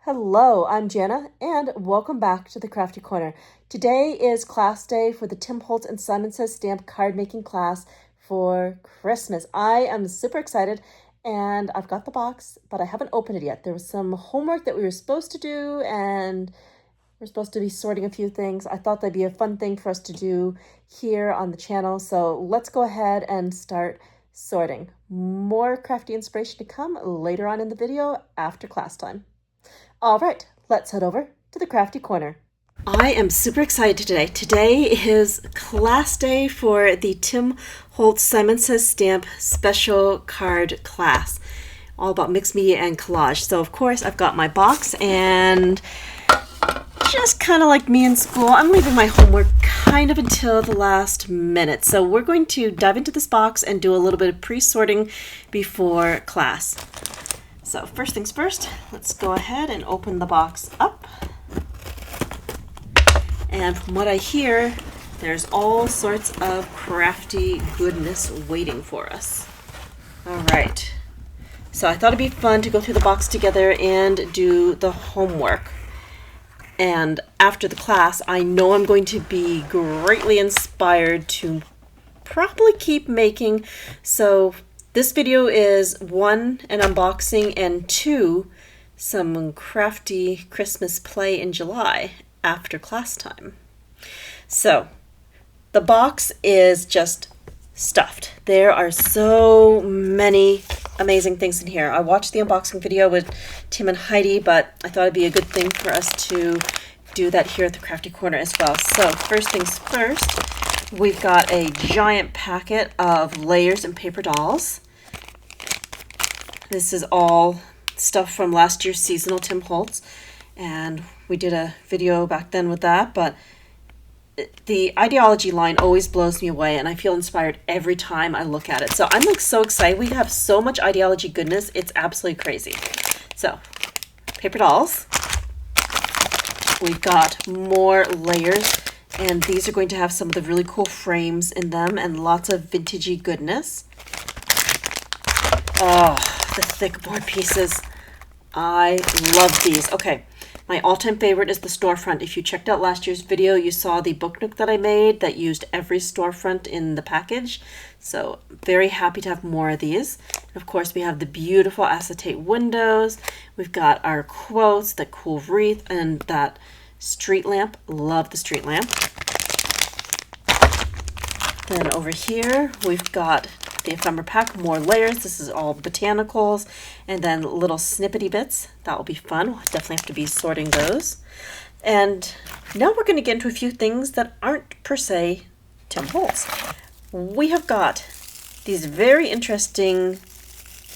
Hello, I'm Janna, and welcome back to the Crafty Corner. Today is class day for the Tim Holtz and Simon Says Stamp card making class for Christmas. I am super excited, and I've got the box, but I haven't opened it yet. There was some homework that we were supposed to do, and we're supposed to be sorting a few things. I thought that'd be a fun thing for us to do here on the channel, so let's go ahead and start sorting. More crafty inspiration to come later on in the video after class time. All right, let's head over to the Crafty Corner. I am super excited today. Today is class day for the Tim Holtz Simon Says Stamp special card class, all about mixed media and collage. So of course I've got my box, and just kind of like me in school, I'm leaving my homework kind of until the last minute. So we're going to dive into this box and do a little bit of pre-sorting before class. So first things first, let's go ahead and open the box up. And from what I hear, there's all sorts of crafty goodness waiting for us. All right, so I thought it'd be fun to go through the box together and do the homework. And after the class, I know I'm going to be greatly inspired to probably keep making. So this video is 1, an unboxing, and 2, some crafty Christmas play in July after class time. So the box is just stuffed. There are so many amazing things in here. I watched the unboxing video with Tim and Heidi, but I thought it'd be a good thing for us to do that here at the Crafty Corner as well. So first things first, we've got a giant packet of layers and paper dolls. This is all stuff from last year's seasonal Tim Holtz, and we did a video back then with that, but the ideology line always blows me away, and I feel inspired every time I look at it. So I'm like so excited. We have so much ideology goodness. It's absolutely crazy. So paper dolls. We've got more layers, and these are going to have some of the really cool frames in them and lots of vintagey goodness. Oh, the thick board pieces. I love these. Okay, my all-time favorite is the storefront. If you checked out last year's video, you saw the book nook that I made that used every storefront in the package. So very happy to have more of these. And of course, we have the beautiful acetate windows. We've got our quotes, the cool wreath, and that street lamp. Love the street lamp. Then over here, we've got the ephemera pack, more layers. This is all botanicals, and then little snippety bits. That will be fun. We'll definitely have to be sorting those. And now we're going to get into a few things that aren't per se Tim Holtz. We have got these very interesting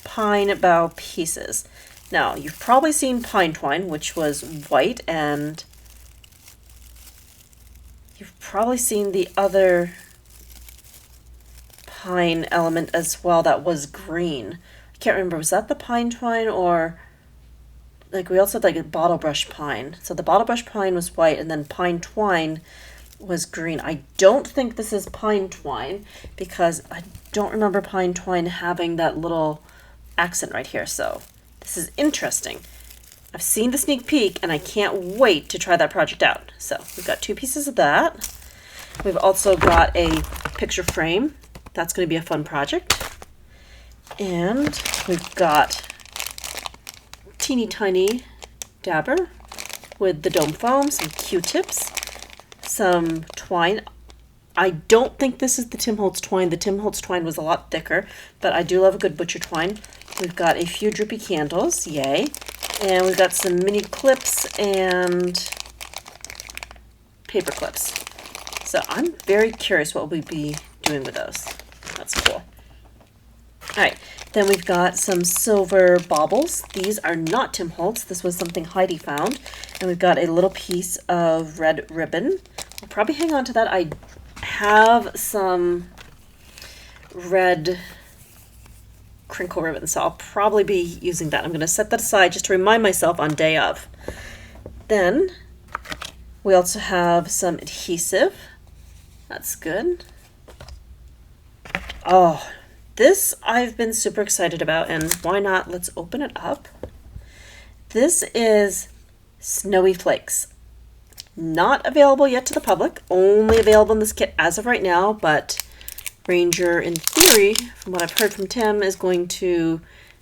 pine bough pieces. Now, you've probably seen pine twine, which was white, and you've probably seen the other pine element as well that was green. I can't remember, was that the pine twine, or like we also had like a bottle brush pine. So the bottle brush pine was white, and then pine twine was green. I don't think this is pine twine because I don't remember pine twine having that little accent right here. So this is interesting. I've seen the sneak peek, and I can't wait to try that project out. So we've got 2 pieces of that. We've also got a picture frame. That's going to be a fun project. And we've got teeny tiny dabber with the dome foam, some Q-tips, some twine. I don't think this is the Tim Holtz twine. The Tim Holtz twine was a lot thicker, but I do love a good butcher twine. We've got a few drippy candles, yay. And we've got some mini clips and paper clips. So I'm very curious what we'll be doing with those. That's cool. All right, then we've got some silver baubles. These are not Tim Holtz. This was something Heidi found. And we've got a little piece of red ribbon. I'll probably hang on to that. I have some red crinkle ribbon, so I'll probably be using that. I'm going to set that aside just to remind myself on day of. Then we also have some adhesive. That's good. Oh, this I've been super excited about, and why not? Let's open it up. This is Snowy Flakes. Not available yet to the public, only available in this kit as of right now, but Ranger, in theory, from what I've heard from Tim, is going to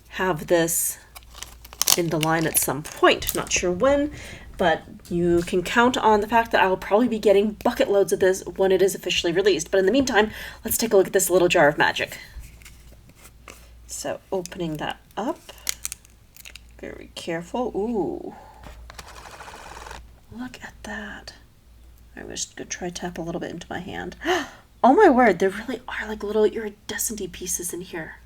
have this in the line at some point. Not sure when, but you can count on the fact that I will probably be getting bucket loads of this when it is officially released. But in the meantime, let's take a look at this little jar of magic. So opening that up, very careful. Ooh, look at that. I'm just gonna try tap a little bit into my hand. Oh my word, there really are like little iridescent pieces in here.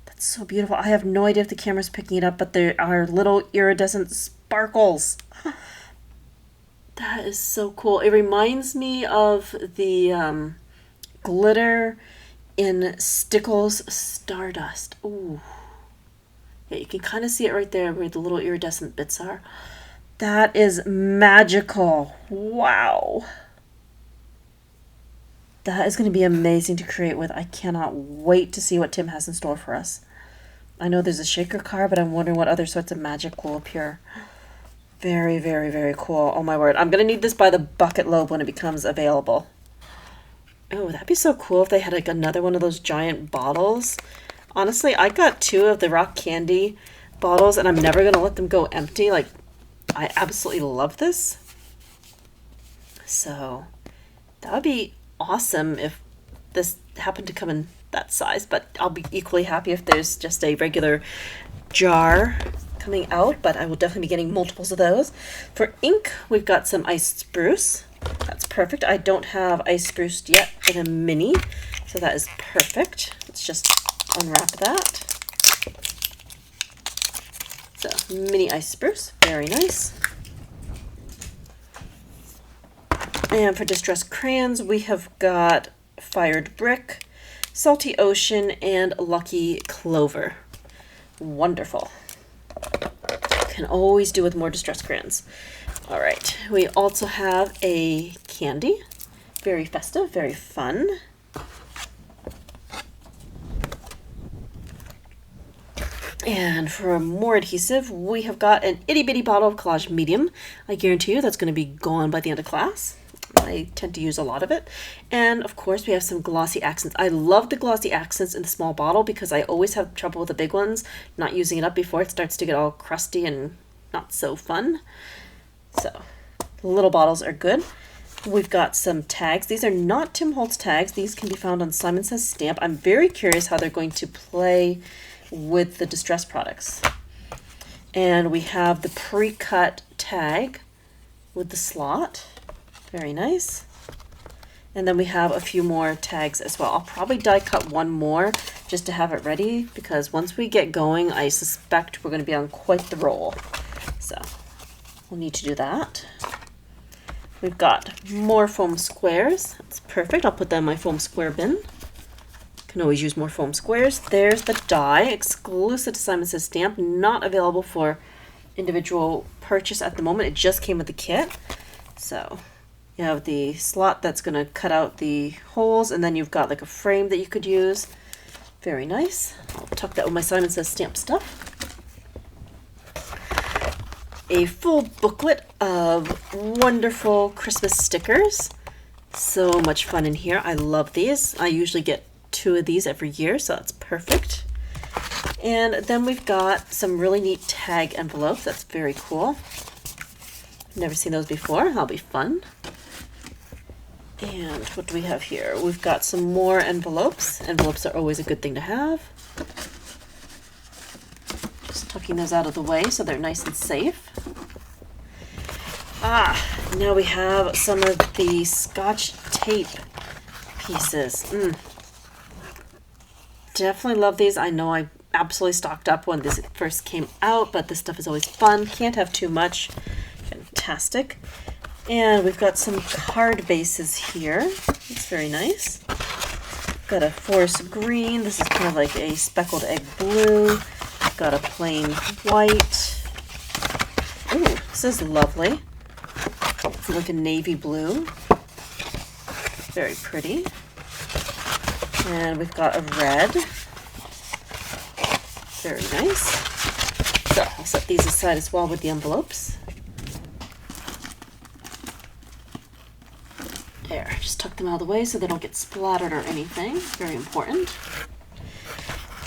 That's so beautiful. I have no idea if the camera's picking it up, but there are little iridescent sparkles. That is so cool. It reminds me of the glitter in Stickles Stardust. Ooh. Yeah, you can kind of see it right there where the little iridescent bits are. That is magical. Wow. That is going to be amazing to create with. I cannot wait to see what Tim has in store for us. I know there's a shaker car, but I'm wondering what other sorts of magic will appear. Very, very, very cool. Oh my word. I'm going to need this by the bucket load when it becomes available. Oh, that'd be so cool if they had like another one of those giant bottles. Honestly, I got 2 of the rock candy bottles and I'm never going to let them go empty. Like, I absolutely love this. So that would be awesome if this happened to come in that size, but I'll be equally happy if there's just a regular jar coming out, but I will definitely be getting multiples of those. For ink, we've got some iced spruce. That's perfect. I don't have iced spruce yet in a mini, so that is perfect. Let's just unwrap that. So, mini iced spruce, very nice. And for distress crayons, we have got Fired Brick, Salty Ocean, and Lucky Clover. Wonderful. Can always do with more distress crayons. All right, we also have a candy. Very festive, very fun. And for more adhesive, we have got an itty bitty bottle of Collage Medium. I guarantee you that's going to be gone by the end of class. I tend to use a lot of it. And of course we have some glossy accents. I love the glossy accents in the small bottle because I always have trouble with the big ones, not using it up before it starts to get all crusty and not so fun. So the little bottles are good. We've got some tags. These are not Tim Holtz tags. These can be found on Simon Says Stamp. I'm very curious how they're going to play with the distress products. And we have the pre-cut tag with the slot. Very nice. And then we have a few more tags as well. I'll probably die cut one more just to have it ready because once we get going, I suspect we're going to be on quite the roll. So we'll need to do that. We've got more foam squares. That's perfect. I'll put that in my foam square bin. Can always use more foam squares. There's the die, exclusive to Simon Says Stamp, not available for individual purchase at the moment. It just came with the kit. So you have the slot that's going to cut out the holes, and then you've got like a frame that you could use. Very nice. I'll tuck that with my Simon Says Stamp stuff. A full booklet of wonderful Christmas stickers. So much fun in here. I love these. I usually get 2 of these every year, so that's perfect. And then we've got some really neat tag envelopes. That's very cool. Never seen those before. That'll be fun. And what do we have here? We've got some more envelopes. Envelopes are always a good thing to have. Just tucking those out of the way so they're nice and safe. Now we have some of the Scotch tape pieces. Definitely love these. I know I absolutely stocked up when this first came out, but this stuff is always fun. Can't have too much. Fantastic. And we've got some card bases here. It's very nice. Got a forest green. This is kind of like a speckled egg blue. Got a plain white. Ooh, this is lovely. It's like a navy blue. Very pretty. And we've got a red. Very nice. So I'll set these aside as well with the envelopes. There, just tuck them out of the way so they don't get splattered or anything. Very important.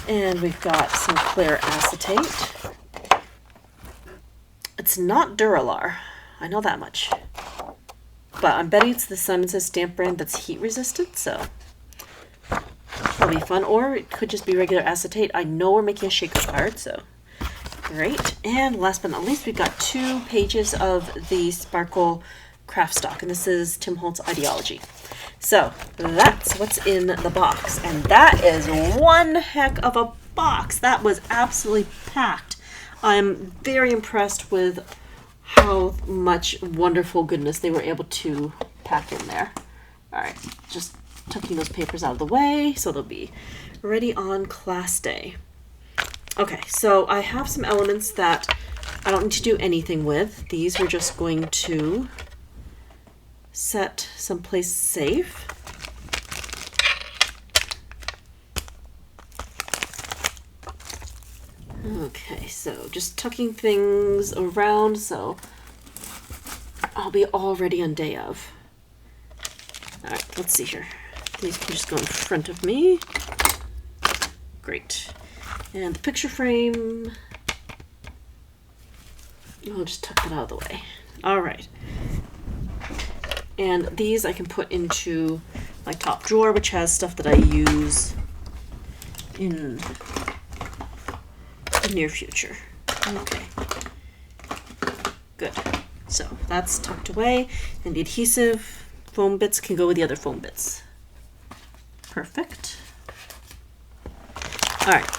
And we've got some clear acetate. It's not Duralar, I know that much. But I'm betting it's the Simon Says stamp brand that's heat resistant, so that'll be fun. Or it could just be regular acetate. I know we're making a shaker card, so great. And last but not least, we've got 2 pages of the Sparkle craft stock, and this is Tim Holtz Ideology. So that's what's in the box, and that is one heck of a box. That was absolutely packed. I'm very impressed with how much wonderful goodness they were able to pack in there. All right, just tucking those papers out of the way so they'll be ready on class day. Okay, so I have some elements that I don't need to do anything with. These we're just going to set someplace safe. Okay, so just tucking things around so I'll be all ready on day of. All right, let's see here. These can just go in front of me. Great. And the picture frame, I'll just tuck that out of the way. All right. And these I can put into my top drawer, which has stuff that I use in the near future. Okay. Good. So that's tucked away, and the adhesive foam bits can go with the other foam bits. Perfect. All right.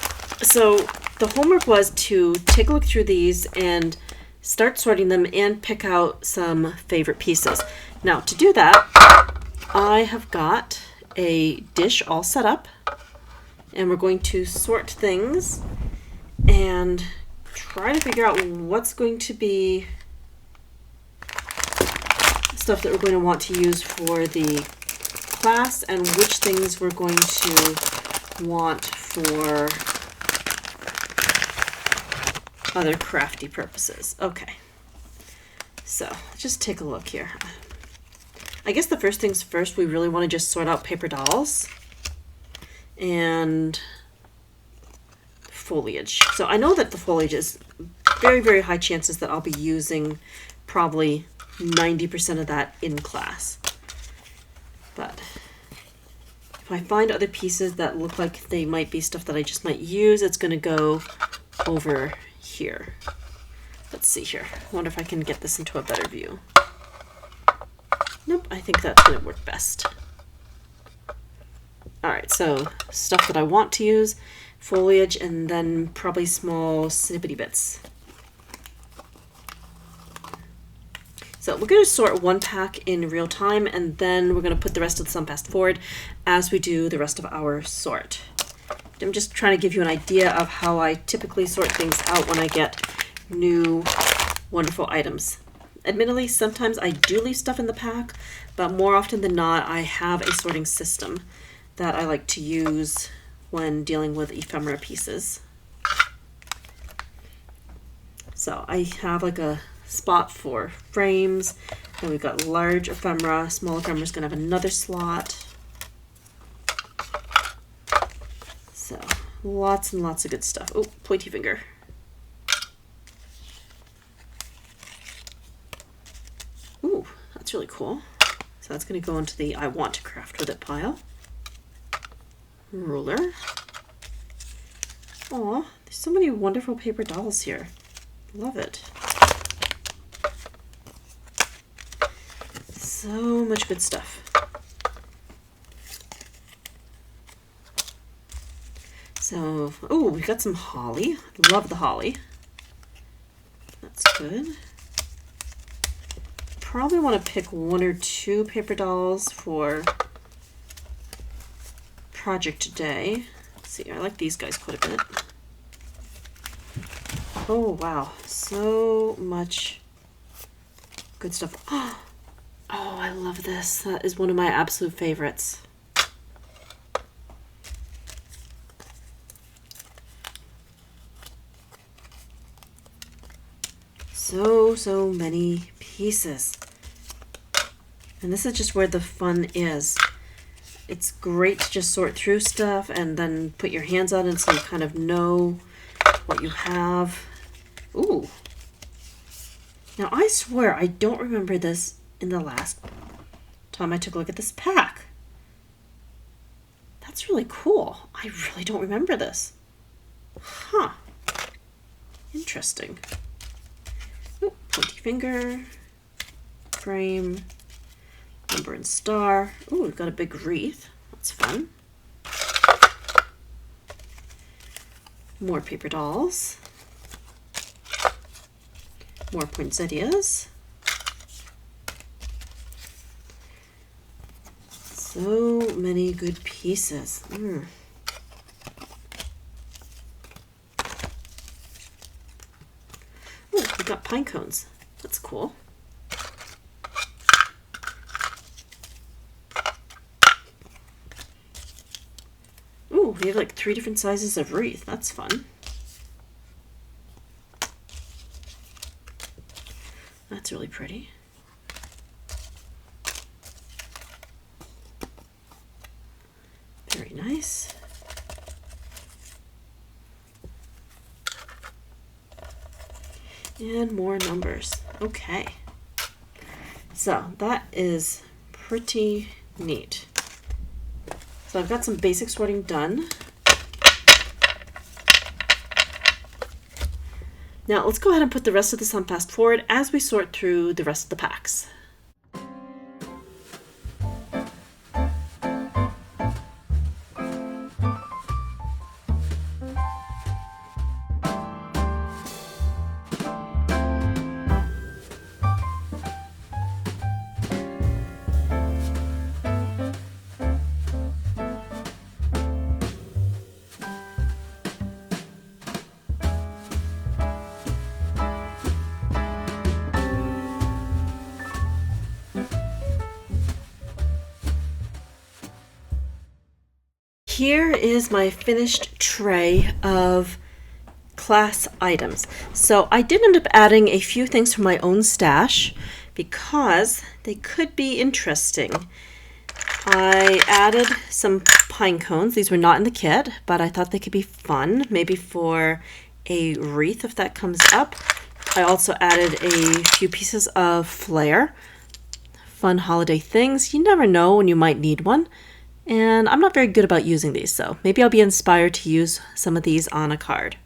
So the homework was to take a look through these and start sorting them and pick out some favorite pieces. Now, to do that, I have got a dish all set up, and we're going to sort things and try to figure out what's going to be stuff that we're going to want to use for the class and which things we're going to want for other crafty purposes. Okay, so just take a look here. I guess the first things first, we really want to just sort out paper dolls and foliage. So I know that the foliage is very, very high chances that I'll be using probably 90% of that in class. But if I find other pieces that look like they might be stuff that I just might use, it's going to go over here. Let's see here. I wonder if I can get this into a better view. Nope, I think that's going to work best. Alright, so stuff that I want to use, foliage, and then probably small snippety bits. So we're going to sort one pack in real time, and then we're going to put the rest of the sun fast forward as we do the rest of our sort. I'm just trying to give you an idea of how I typically sort things out when I get new wonderful items. Admittedly, sometimes I do leave stuff in the pack, but more often than not, I have a sorting system that I like to use when dealing with ephemera pieces. So I have like a spot for frames, and we've got large ephemera. Small ephemera is going to have another slot. So lots and lots of good stuff. Oh, pointy finger. Ooh, that's really cool. So that's going to go into the I want to craft with it pile. Ruler. Aw, there's so many wonderful paper dolls here. Love it. So much good stuff. So, oh, we got some holly. Love the holly. That's good. Probably want to pick one or two paper dolls for project day. Let's see, I like these guys quite a bit. Oh, wow. So much good stuff. Oh, I love this. That is one of my absolute favorites. So many pieces. And this is just where the fun is. It's great to just sort through stuff and then put your hands on it so you kind of know what you have. Ooh. Now I swear I don't remember this in the last time I took a look at this pack. That's really cool. I really don't remember this. Huh. Interesting. Ooh, pointy finger, frame, number and star. Ooh, we've got a big wreath. That's fun. More paper dolls. More poinsettias. So many good pieces. Ooh, we got pine cones. That's cool. Ooh, we have like 3 different sizes of wreath. That's fun. That's really pretty. Very nice. And more numbers. Okay. So that is pretty neat. So I've got some basic sorting done. Now let's go ahead and put the rest of this on fast forward as we sort through the rest of the packs. Here is my finished tray of class items. So I did end up adding a few things from my own stash because they could be interesting. I added some pine cones. These were not in the kit, but I thought they could be fun, maybe for a wreath if that comes up. I also added a few pieces of flair. Fun holiday things. You never know when you might need one. And I'm not very good about using these, so maybe I'll be inspired to use some of these on a card.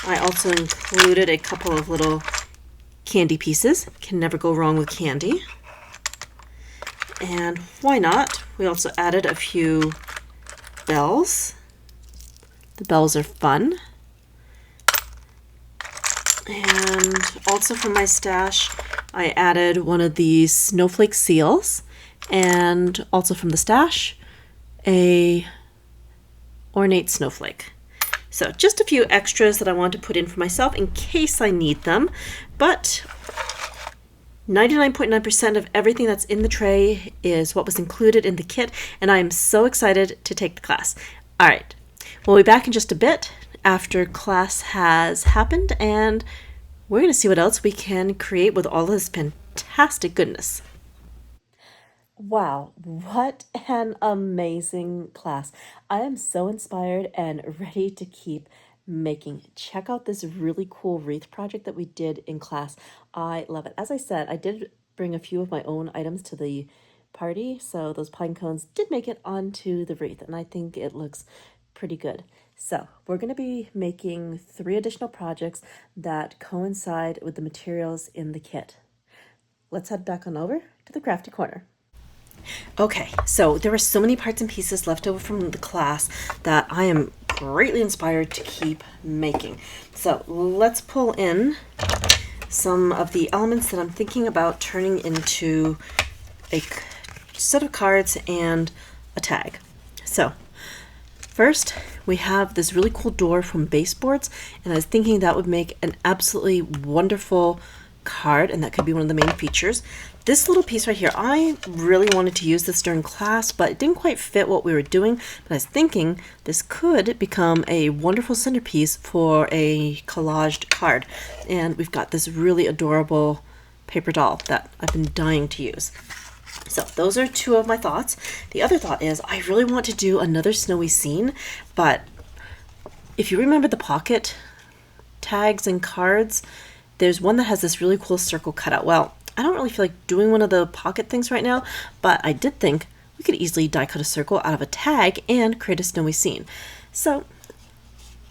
I also included a couple of little candy pieces. Can never go wrong with candy. And why not? We also added a few bells. The bells are fun. And also from my stash, I added one of these snowflake seals. And also from the stash, a ornate snowflake. So just a few extras that I want to put in for myself in case I need them. But 99.9% of everything that's in the tray is what was included in the kit, and I am so excited to take the class. All right, we'll be back in just a bit after class has happened, and we're going to see what else we can create with all this fantastic goodness. Wow, what an amazing class. I am so inspired and ready to keep making. Check out this really cool wreath project that we did in class. I love it. As I said, I did bring a few of my own items to the party, so those pine cones did make it onto the wreath, and I think it looks pretty good. So we're going to be making 3 additional projects that coincide with the materials in the kit. Let's head back on over to the Crafty Corner. Okay, so there were so many parts and pieces left over from the class that I am greatly inspired to keep making. So let's pull in some of the elements that I'm thinking about turning into a set of cards and a tag. So first, we have this really cool door from Baseboards, and I was thinking that would make an absolutely wonderful card, and that could be one of the main features. This little piece right here, I really wanted to use this during class, but it didn't quite fit what we were doing. But I was thinking this could become a wonderful centerpiece for a collaged card. And we've got this really adorable paper doll that I've been dying to use. So those are two of my thoughts. The other thought is I really want to do another snowy scene, but if you remember the pocket tags and cards, there's one that has this really cool circle cutout. Well, I don't really feel like doing one of the pocket things right now, but I did think we could easily die cut a circle out of a tag and create a snowy scene. So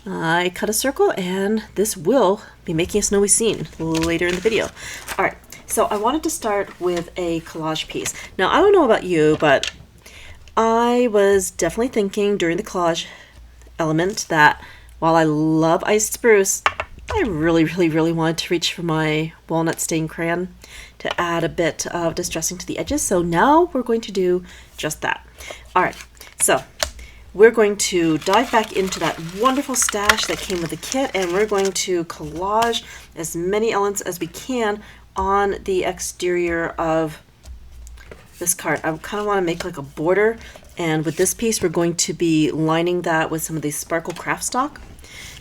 I cut a circle, and this will be making a snowy scene later in the video. All right, so I wanted to start with a collage piece. Now, I don't know about you, but I was definitely thinking during the collage element that while I love iced spruce, I really wanted to reach for my walnut stain crayon to add a bit of distressing to the edges. So now we're going to do just that. All right, so we're going to dive back into that wonderful stash that came with the kit, and we're going to collage as many elements as we can on the exterior of this card. I kind of want to make like a border, and with this piece we're going to be lining that with some of the sparkle craft stock,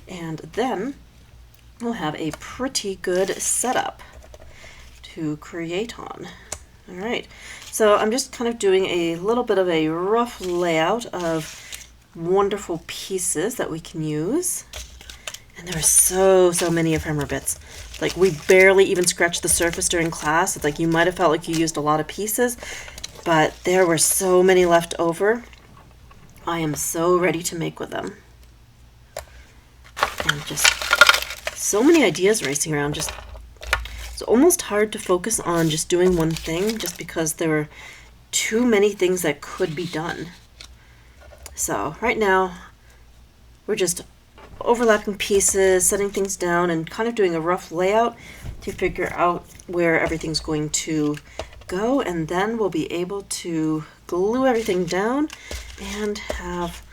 and then we'll have a pretty good setup to create on. All right, so I'm just kind of doing a little bit of a rough layout of wonderful pieces that we can use. And there are so many ephemera bits. Like, we barely even scratched the surface during class. It's like you might have felt like you used a lot of pieces, but there were so many left over. I am so ready to make with them. And just so many ideas racing around. Just it's almost hard to focus on just doing one thing just because there were too many things that could be done. So right now we're just overlapping pieces, setting things down, and kind of doing a rough layout to figure out where everything's going to go, and then we'll be able to glue everything down and have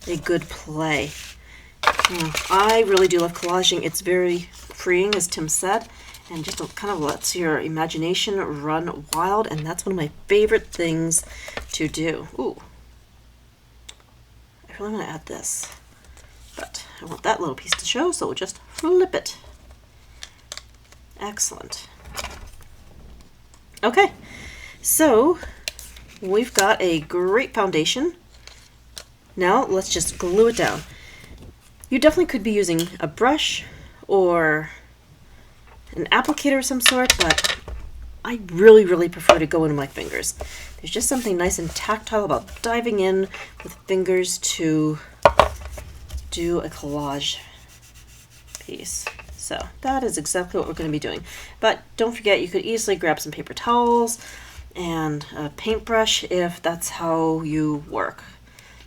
a good play. I really do love collaging. It's very freeing, as Tim said, and just kind of lets your imagination run wild, and that's one of my favorite things to do. Ooh, I really want to add this, but I want that little piece to show, so we'll just flip it. Excellent. Okay, so we've got a great foundation. Now let's just glue it down. You definitely could be using a brush or an applicator of some sort, but I really prefer to go into my fingers. There's just something nice and tactile about diving in with fingers to do a collage piece. So that is exactly what we're going to be doing. But don't forget, you could easily grab some paper towels and a paintbrush if that's how you work.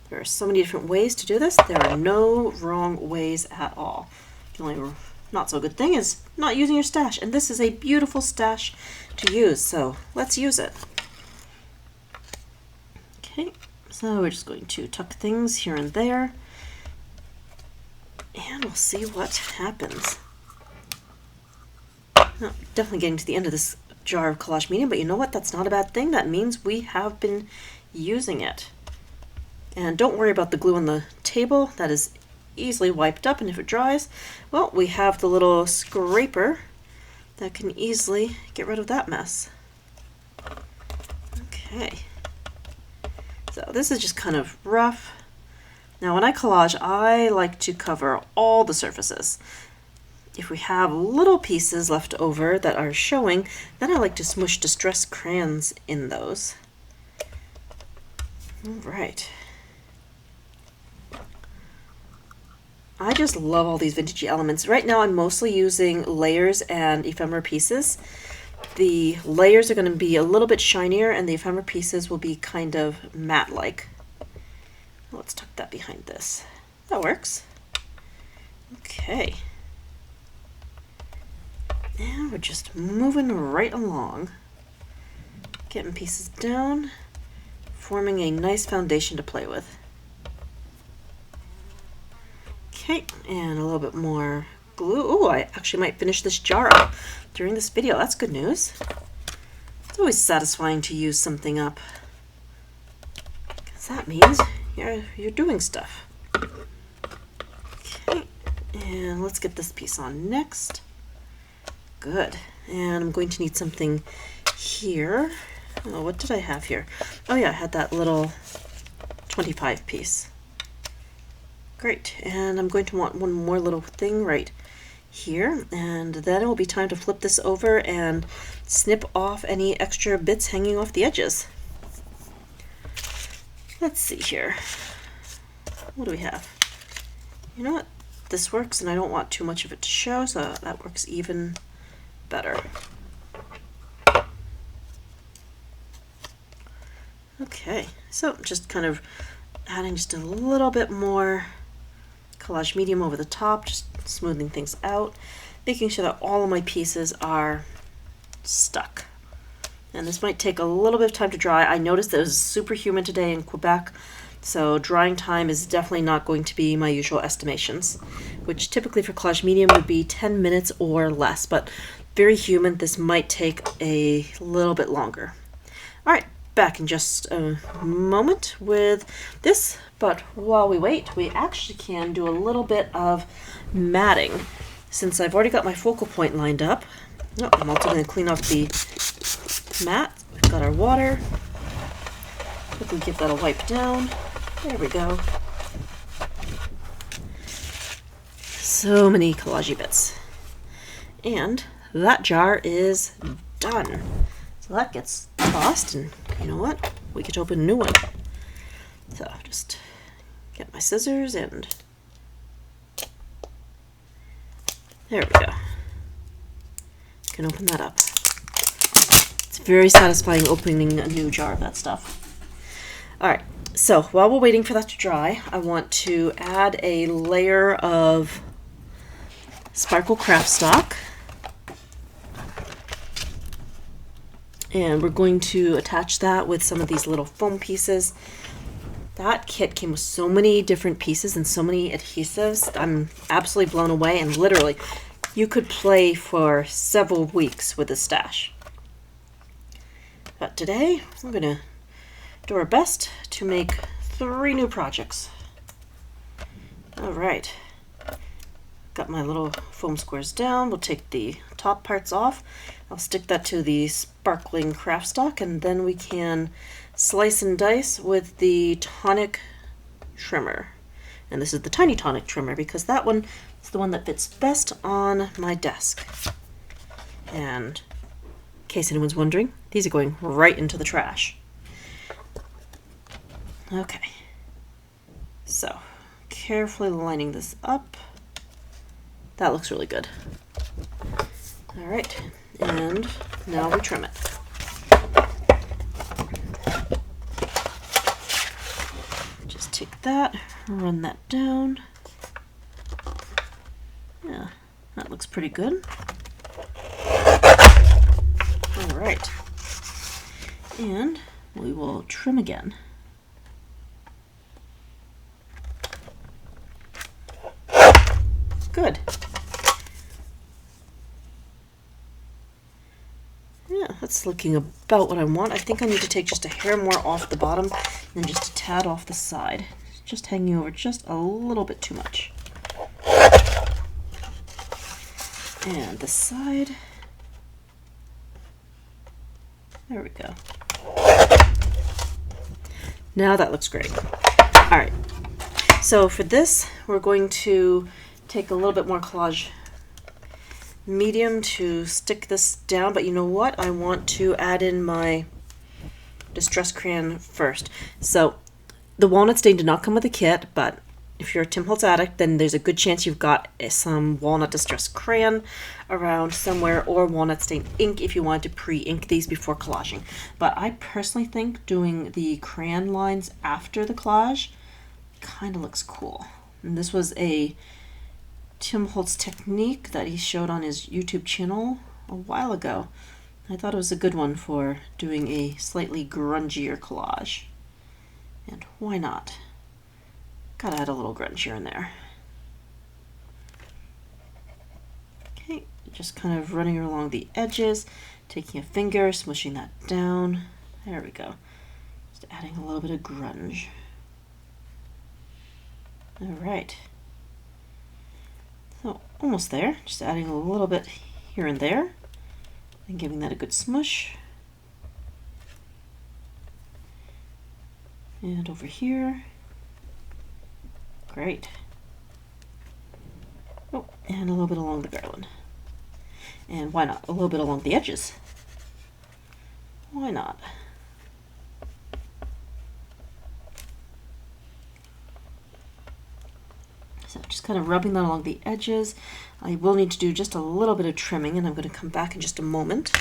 There are so many different ways to do this. There are no wrong ways at all. The only not so good thing is not using your stash, and this is a beautiful stash to use, so let's use it. Okay, so we're just going to tuck things here and there, and we'll see what happens. Now, definitely getting to the end of this jar of collage medium, but you know what? That's not a bad thing. That means we have been using it. And don't worry about the glue on the table. That is easily wiped up, and if it dries, well, we have the little scraper that can easily get rid of that mess. Okay. So this is just kind of rough. Now when I collage, I like to cover all the surfaces. If we have little pieces left over that are showing, then I like to smush distress crayons in those. All right. I just love all these vintagey elements. Right now I'm mostly using layers and ephemera pieces. The layers are going to be a little bit shinier, and the ephemera pieces will be kind of matte-like. Let's tuck that behind this. That works. Okay. And we're just moving right along. Getting pieces down, forming a nice foundation to play with. Okay, and a little bit more glue. Oh, I actually might finish this jar up during this video. That's good news. It's always satisfying to use something up, because that means you're doing stuff. Okay, and let's get this piece on next. Good. And I'm going to need something here. Oh, what did I have here? Oh yeah, I had that little 25 piece. Great. And I'm going to want one more little thing right here, and then it will be time to flip this over and snip off any extra bits hanging off the edges. Let's see here. What do we have? You know what? This works, and I don't want too much of it to show, so that works even better. Okay, so just kind of adding just a little bit more collage medium over the top, just smoothing things out, making sure that all of my pieces are stuck. And this might take a little bit of time to dry. I noticed that it was super humid today in Quebec, so drying time is definitely not going to be my usual estimations, which typically for collage medium would be 10 minutes or less, but very humid, this might take a little bit longer. All right, back in just a moment with this, but while we wait, we actually can do a little bit of matting. Since I've already got my focal point lined up, I'm also going to clean off the mat. We've got our water. Quickly give that a wipe down. There we go. So many collagey bits. And that jar is done. So that gets tossed, and you know what? We get to open a new one. So just get my scissors and there we go. Can open that up. It's very satisfying opening a new jar of that stuff. All right, so while we're waiting for that to dry, I want to add a layer of sparkle craft stock. And we're going to attach that with some of these little foam pieces. That kit came with so many different pieces and so many adhesives. I'm absolutely blown away, and literally, you could play for several weeks with this stash. But today, we're going to do our best to make 3 new projects. All right. Got my little foam squares down. We'll take the top parts off. I'll stick that to the sparkling craft stock, and then we can slice and dice with the tonic trimmer. And this is the tiny tonic trimmer because that one is the one that fits best on my desk. And in case anyone's wondering, these are going right into the trash. Okay. So, carefully lining this up. That looks really good. All right, and now we trim it. Just take that, run that down. Yeah, that looks pretty good. All right, and we will trim again. Good. Yeah, that's looking about what I want. I think I need to take just a hair more off the bottom and just a tad off the side. It's just hanging over just a little bit too much. And the side. There we go. Now that looks great. All right. So for this, we're going to take a little bit more collage medium to stick this down, but you know what? I want to add in my distress crayon first. So the walnut stain did not come with the kit, but if you're a Tim Holtz addict, then there's a good chance you've got some walnut distress crayon around somewhere, or walnut stain ink if you want to pre-ink these before collaging. But I personally think doing the crayon lines after the collage kind of looks cool. And this was a Tim Holtz technique that he showed on his YouTube channel a while ago. I thought it was a good one for doing a slightly grungier collage. And why not? Gotta add a little grunge here and there. just kind of running along the edges, taking a finger, smushing that down. There we go. Just adding a little bit of grunge. All right. So almost there. Just adding a little bit here and there and giving that a good smush. And over here. Great. Oh, and a little bit along the garland. And why not? A little bit along the edges. Why not? So just kind of rubbing that along the edges. I will need to do just a little bit of trimming, and I'm going to come back in just a moment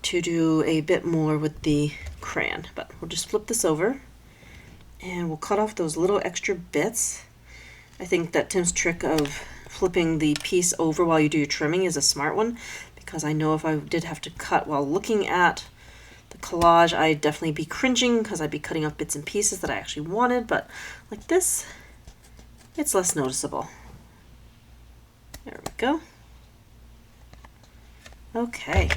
to do a bit more with the crayon. But we'll just flip this over and we'll cut off those little extra bits. I think that Tim's trick of flipping the piece over while you do your trimming is a smart one, because I know if I did have to cut while looking at the collage, I'd definitely be cringing because I'd be cutting off bits and pieces that I actually wanted, but like this, it's less noticeable. There we go. Okay.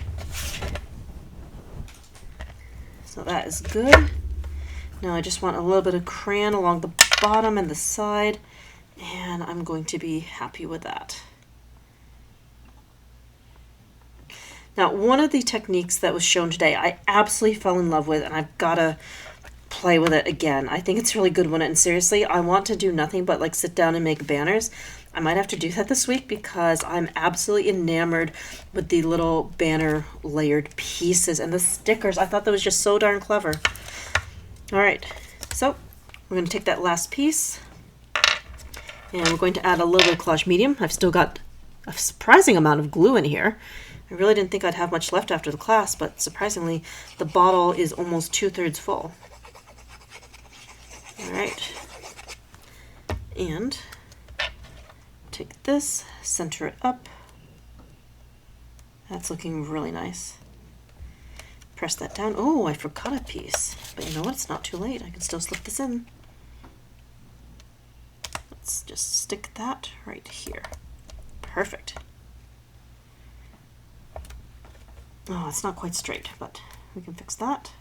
So that is good. Now I just want a little bit of crayon along the bottom and the side, and I'm going to be happy with that. Now, one of the techniques that was shown today, I absolutely fell in love with, and I've got to play with it again. I think it's a really good one, and seriously, I want to do nothing but like sit down and make banners. I might have to do that this week because I'm absolutely enamored with the little banner layered pieces and the stickers. I thought that was just so darn clever. All right, so we're going to take that last piece and we're going to add a little bit of collage medium. I've still got a surprising amount of glue in here. I really didn't think I'd have much left after the class, but surprisingly, the bottle is almost 2/3 full. All right, and take this, center it up. That's looking really nice. Press that down. Oh, I forgot a piece. But you know what? It's not too late. I can still slip this in. Let's just stick that right here. Perfect. Oh, it's not quite straight, but we can fix that.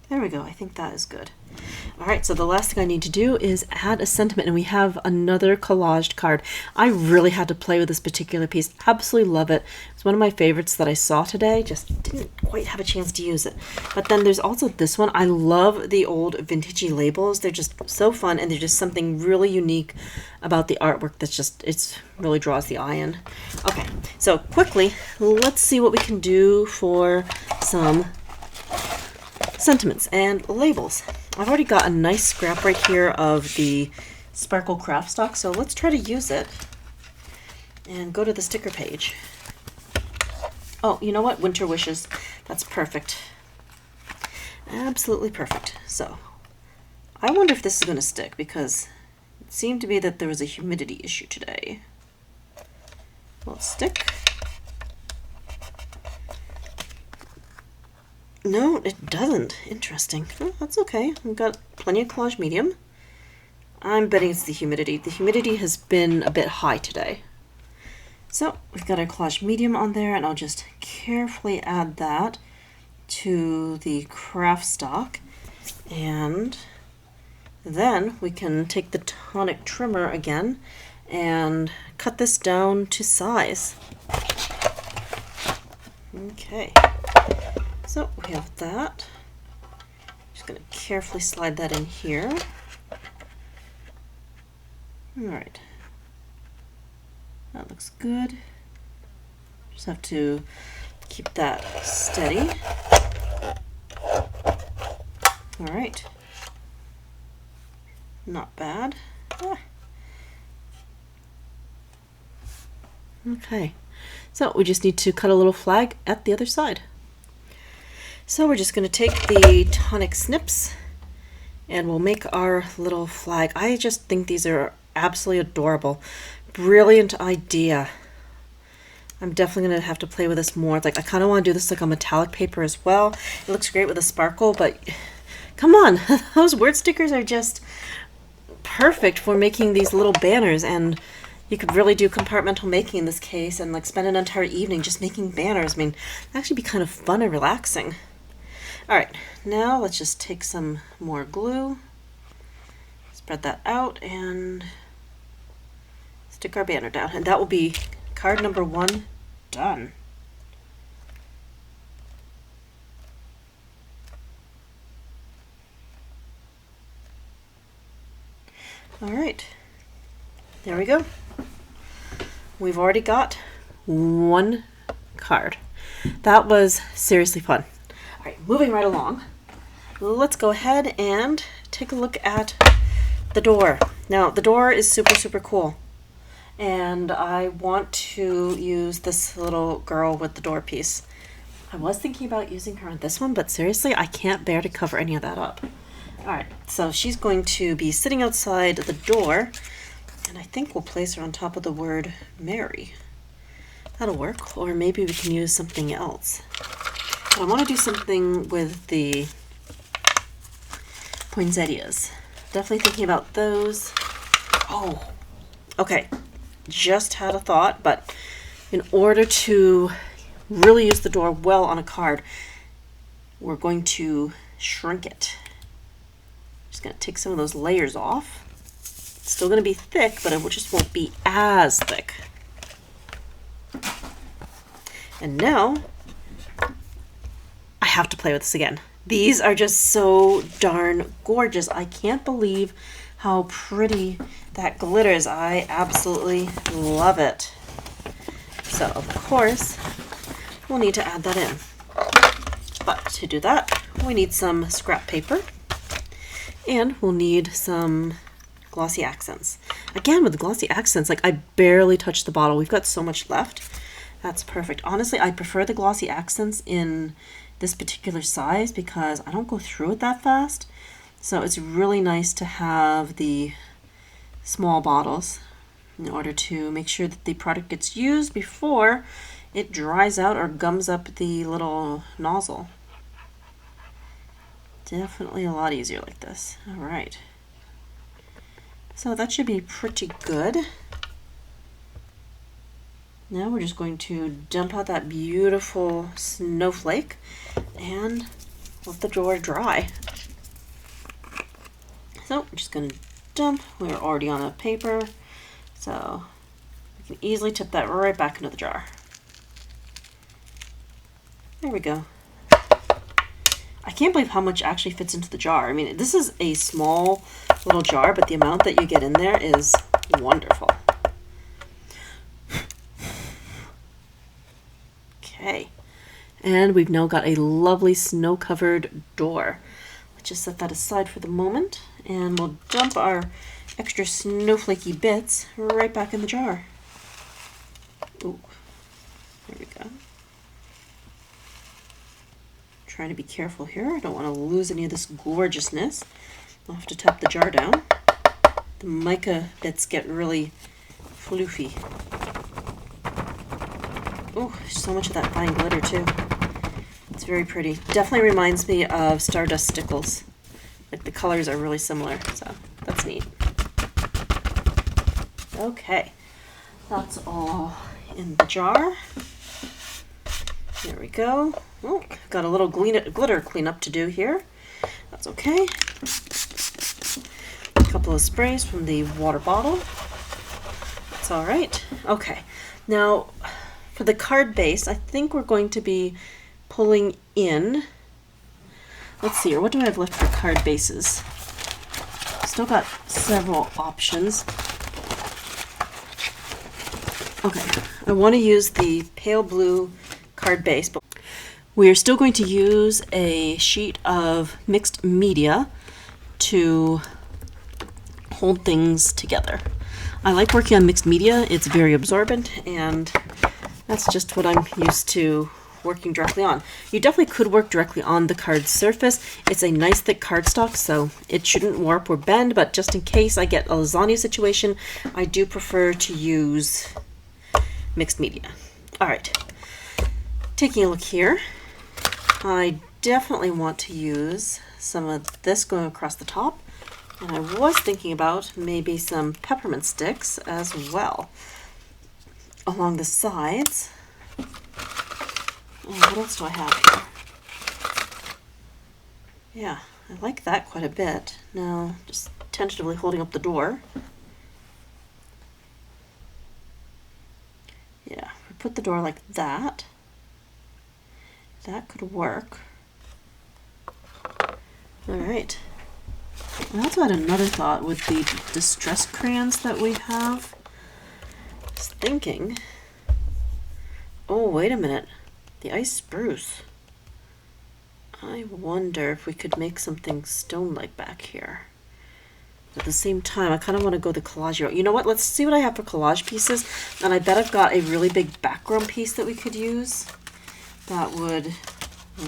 There we go. I think that is good. All right, so the last thing I need to do is add a sentiment, and we have another collaged card. I really had to play with this particular piece. Absolutely love it. It's one of my favorites that I saw today. Just didn't quite have a chance to use it. But then there's also this one. I love the old vintagey labels. They're just so fun, and there's just something really unique about the artwork that's just, it's really draws the eye in. Okay, so quickly, let's see what we can do for some sentiments and labels. I've already got a nice scrap right here of the Sparkle craft stock, so let's try to use it and go to the sticker page. Oh, you know what? Winter Wishes. That's perfect. Absolutely perfect. So I wonder if this is going to stick, because it seemed to be that there was a humidity issue today. Will it stick? No, it doesn't. Interesting. Oh, that's okay. We've got plenty of collage medium. I'm betting it's the humidity. The humidity has been a bit high today. So we've got our collage medium on there, and I'll just carefully add that to the craft stock. And then we can take the tonic trimmer again and cut this down to size. Okay. So we have that. Just going to carefully slide that in here. All right. That looks good. Just have to keep that steady. All right. Not bad. Ah. Okay. So we just need to cut a little flag at the other side. So we're just going to take the tonic snips and we'll make our little flag. I just think these are absolutely adorable. Brilliant idea. I'm definitely going to have to play with this more. Like, I kind of want to do this like on metallic paper as well. It looks great with a sparkle, but come on. Those word stickers are just perfect for making these little banners. And You could really do compartmental making in this case and like spend an entire evening just making banners. I mean, it'd actually be kind of fun and relaxing. All right, now let's just take some more glue, spread that out, and stick our banner down. And that will be card number 1 done. All right, there we go. We've already got 1 card. That was seriously fun. All right, moving right along. Let's go ahead and take a look at the door. Now, the door is super, super cool. And I want to use this little girl with the door piece. I was thinking about using her on this one, but seriously, I can't bear to cover any of that up. All right, so she's going to be sitting outside the door, and I think we'll place her on top of the word Mary. That'll work, or maybe we can use something else. But I want to do something with the poinsettias. Definitely thinking about those. Oh, okay. Just had a thought, but in order to really use the door well on a card, we're going to shrink it. Just going to take some of those layers off. It's still going to be thick, but it just won't be as thick. And now I have to play with this again. These are just so darn gorgeous. I can't believe how pretty that glitters. I absolutely love it. So of course we'll need to add that in. But to do that, we need some scrap paper and we'll need some glossy accents. Again, with the glossy accents, like I barely touched the bottle. We've got so much left. That's perfect. Honestly, I prefer the glossy accents in this particular size because I don't go through it that fast. So it's really nice to have the small bottles in order to make sure that the product gets used before it dries out or gums up the little nozzle. Definitely a lot easier like this. All right. So that should be pretty good. Now we're just going to dump out that beautiful snowflake and let the drawer dry. So I'm just going to dump. We're already on the paper, so we can easily tip that right back into the jar. There we go. I can't believe how much actually fits into the jar. I mean, this is a small little jar, but the amount that you get in there is wonderful. Okay, and we've now got a lovely snow-covered door. Let's just set that aside for the moment, and we'll dump our extra snowflakey bits right back in the jar. Ooh, there we go. Trying to be careful here. I don't want to lose any of this gorgeousness. I'll have to tap the jar down. The mica bits get really floofy. Oh, so much of that fine glitter too. It's very pretty. Definitely reminds me of Stardust Stickles. Like the colors are really similar, so that's neat. Okay, that's all in the jar. There we go. Oh, got a little glitter cleanup to do here. That's okay. A couple of sprays from the water bottle. That's all right. Okay, now for the card base, I think we're going to be pulling in. Let's see here. What do I have left for card bases? Still got several options. Okay, I want to use the pale blue card base, but we are still going to use a sheet of mixed media to hold things together. I like working on mixed media. It's very absorbent, and that's just what I'm used to working directly on. You definitely could work directly on the card surface. It's a nice thick cardstock, so it shouldn't warp or bend, but just in case I get a lasagna situation, I do prefer to use mixed media. All right, taking a look here, I definitely want to use some of this going across the top. And I was thinking about maybe some peppermint sticks as well along the sides. And what else do I have here? Yeah, I like that quite a bit. Now, just tentatively holding up the door. Yeah, we put the door like that. That could work. All right. I also had another thought with the distress crayons that we have. I was thinking, oh, wait a minute. The ice spruce. I wonder if we could make something stone-like back here. At the same time, I kind of want to go the collage route. You know what? Let's see what I have for collage pieces. And I bet I've got a really big background piece that we could use. That would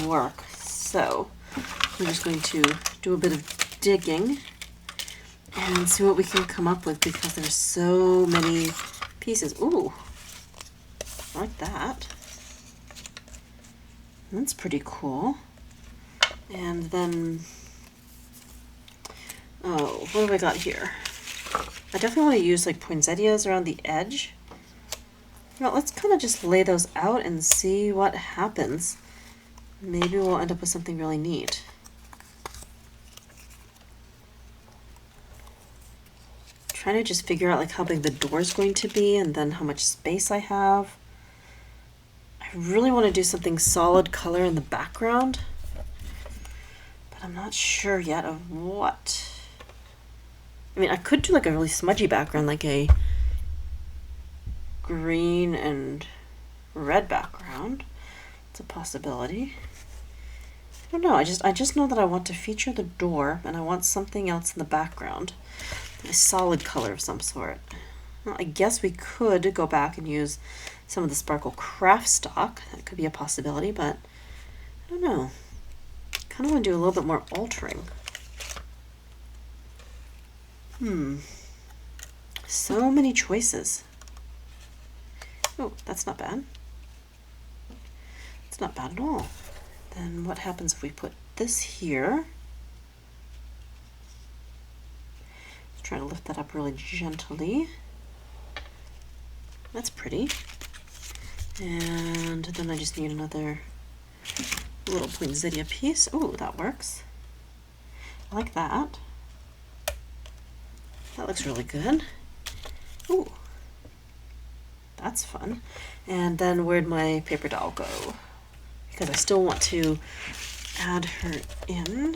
work. So we're just going to do a bit of digging and see what we can come up with, because there's so many pieces. Ooh, I like that. That's pretty cool. And then, oh, what have I got here? I definitely want to use like poinsettias around the edge. Well, let's kind of just lay those out and see what happens. Maybe we'll end up with something really neat. Trying to just figure out like how big the door is going to be and then how much space I have. I really want to do something solid color in the background, but I'm not sure yet of what. I mean, I could do like a really smudgy background, like a green and red background. It's a possibility. I don't know. I just know that I want to feature the door and I want something else in the background. A solid color of some sort. Well, I guess we could go back and use some of the sparkle craft stock. That could be a possibility, but I don't know. Kind of want to do a little bit more altering. So many choices. Oh, that's not bad. It's not bad at all. Then what happens if we put this here? Try to lift that up really gently. That's pretty. And then I just need another little poinsettia piece. Oh, that works. I like that. That looks really good. Ooh, that's fun. And then where'd my paper doll go? Because I still want to add her in.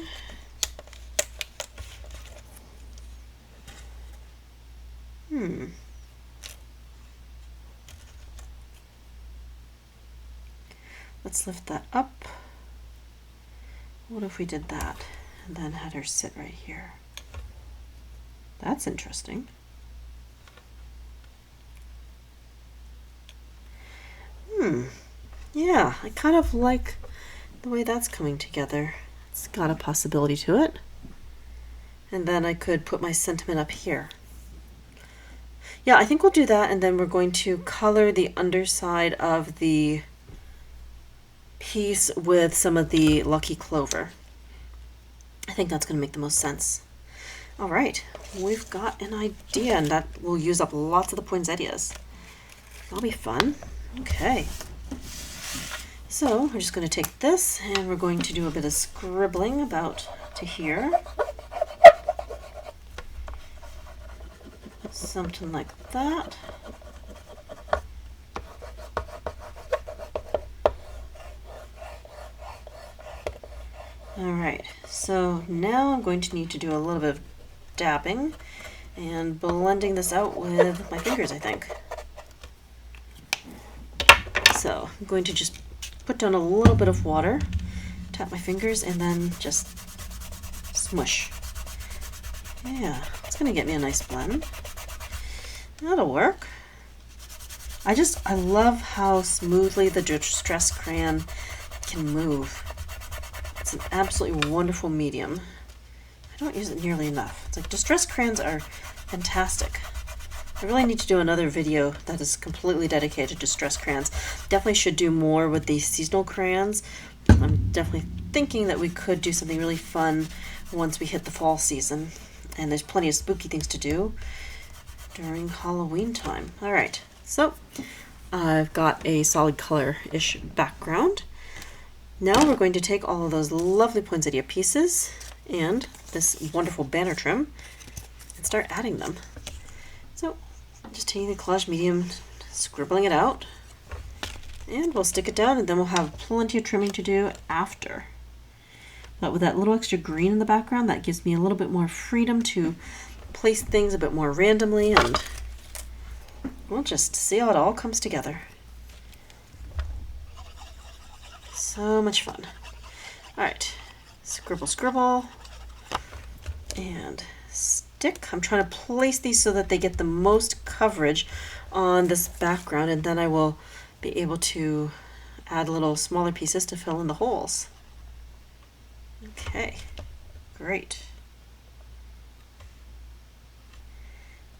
Let's lift that up. What if we did that and then had her sit right here? That's interesting. Yeah, I kind of like the way that's coming together. It's got a possibility to it. And then I could put my sentiment up here. Yeah, I think we'll do that, and then we're going to color the underside of the piece with some of the Lucky Clover. I think that's going to make the most sense. All right, we've got an idea, and that will use up lots of the poinsettias. That'll be fun. Okay. So we're just going to take this, and we're going to do a bit of scribbling about to here. Something like that. All right, so now I'm going to need to do a little bit of dabbing and blending this out with my fingers, I think. So I'm going to just put down a little bit of water, tap my fingers, and then just smush. Yeah, it's gonna get me a nice blend. That'll work. I love how smoothly the Distress crayon can move. It's an absolutely wonderful medium. I don't use it nearly enough. It's like Distress crayons are fantastic. I really need to do another video that is completely dedicated to Distress crayons. Definitely should do more with the seasonal crayons. I'm definitely thinking that we could do something really fun once we hit the fall season. and there's plenty of spooky things to do during Halloween time. All right, so I've got a solid color-ish background. Now we're going to take all of those lovely poinsettia pieces and this wonderful banner trim and start adding them. So just taking the collage medium, scribbling it out, and we'll stick it down, and then we'll have plenty of trimming to do after. But with that little extra green in the background, that gives me a little bit more freedom to place things a bit more randomly, and we'll just see how it all comes together. So much fun. All right, scribble, scribble, and stick. I'm trying to place these so that they get the most coverage on this background, and then I will be able to add little smaller pieces to fill in the holes. Okay, great.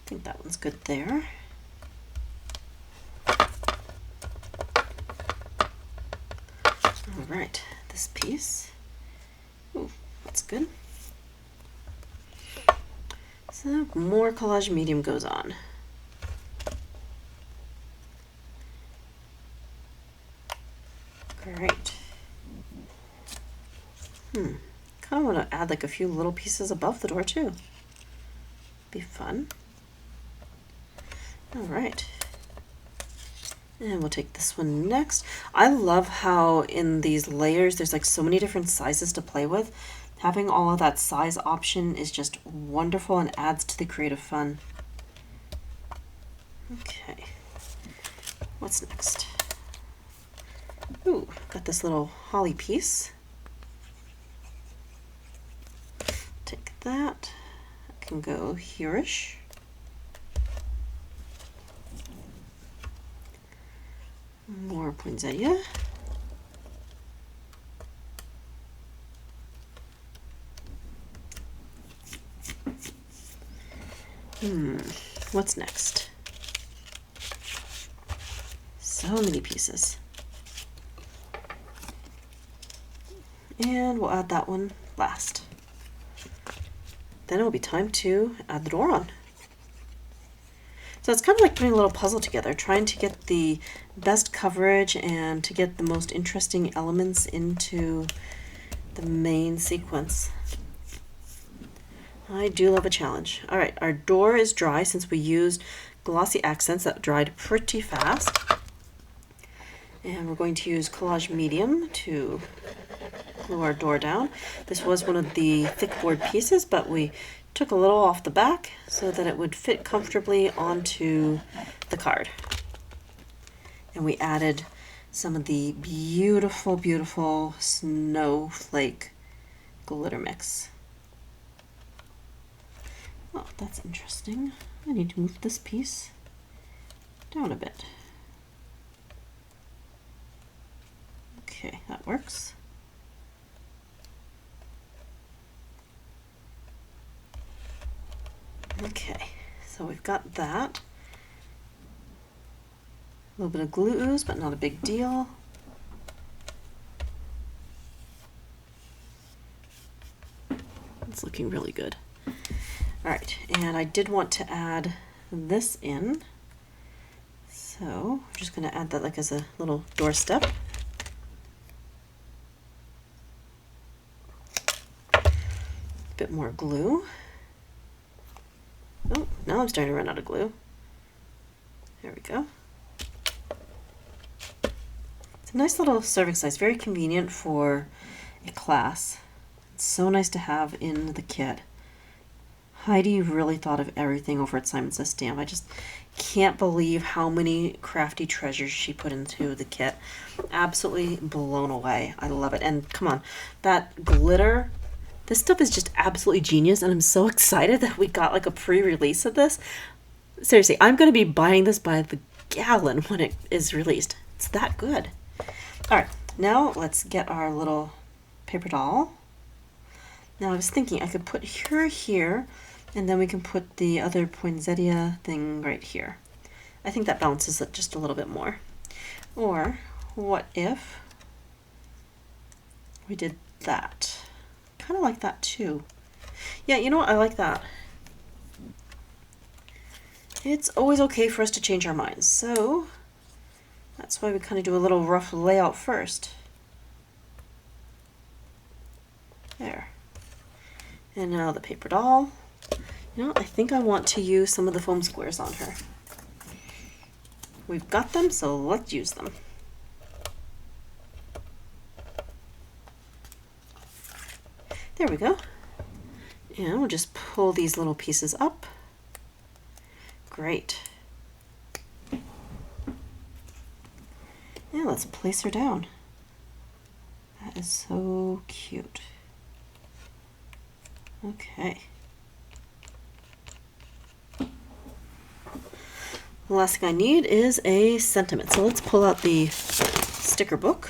I think that one's good there. All right, this piece. Ooh, that's good. So more collage medium goes on. Great. Kind of want to add like a few little pieces above the door too. Be fun. All right. And we'll take this one next. I love how in these layers there's like so many different sizes to play with. Having all of that size option is just wonderful and adds to the creative fun. Okay. What's next? Ooh, got this little holly piece. Take that. That can go here-ish. More poinsettia. What's next? So many pieces. And we'll add that one last. Then it will be time to add the door on. So it's kind of like putting a little puzzle together, trying to get the best coverage and to get the most interesting elements into the main sequence. I do love a challenge. All right, our door is dry since we used glossy accents that dried pretty fast. And we're going to use collage medium to glue our door down. This was one of the thick board pieces, but we took a little off the back so that it would fit comfortably onto the card. And we added some of the beautiful, beautiful snowflake glitter mix. Oh, that's interesting. I need to move this piece down a bit. Okay, that works. Okay, so we've got that. A little bit of glue ooze, but not a big deal. It's looking really good. All right, and I did want to add this in. So I'm just gonna add that like as a little doorstep. A bit more glue. Oh, now I'm starting to run out of glue. There we go. It's a nice little serving size, very convenient for a class. It's so nice to have in the kit. Heidi really thought of everything over at Simon Says Stamp. I just can't believe how many crafty treasures she put into the kit. Absolutely blown away. I love it. And come on, that glitter. This stuff is just absolutely genius, and I'm so excited that we got like a pre-release of this. Seriously, I'm going to be buying this by the gallon when it is released. It's that good. All right, now let's get our little paper doll. Now I was thinking I could put her here, and then we can put the other poinsettia thing right here. I think that balances it just a little bit more. Or what if we did that? Kind of like that too. Yeah, you know what? I like that. it's always okay for us to change our minds. So that's why we kind of do a little rough layout first. There. And now the paper doll. You know, I think I want to use some of the foam squares on her. We've got them, so let's use them. There we go. And we'll just pull these little pieces up. Great. And let's place her down. That is so cute. Okay. The last thing I need is a sentiment. So let's pull out the sticker book.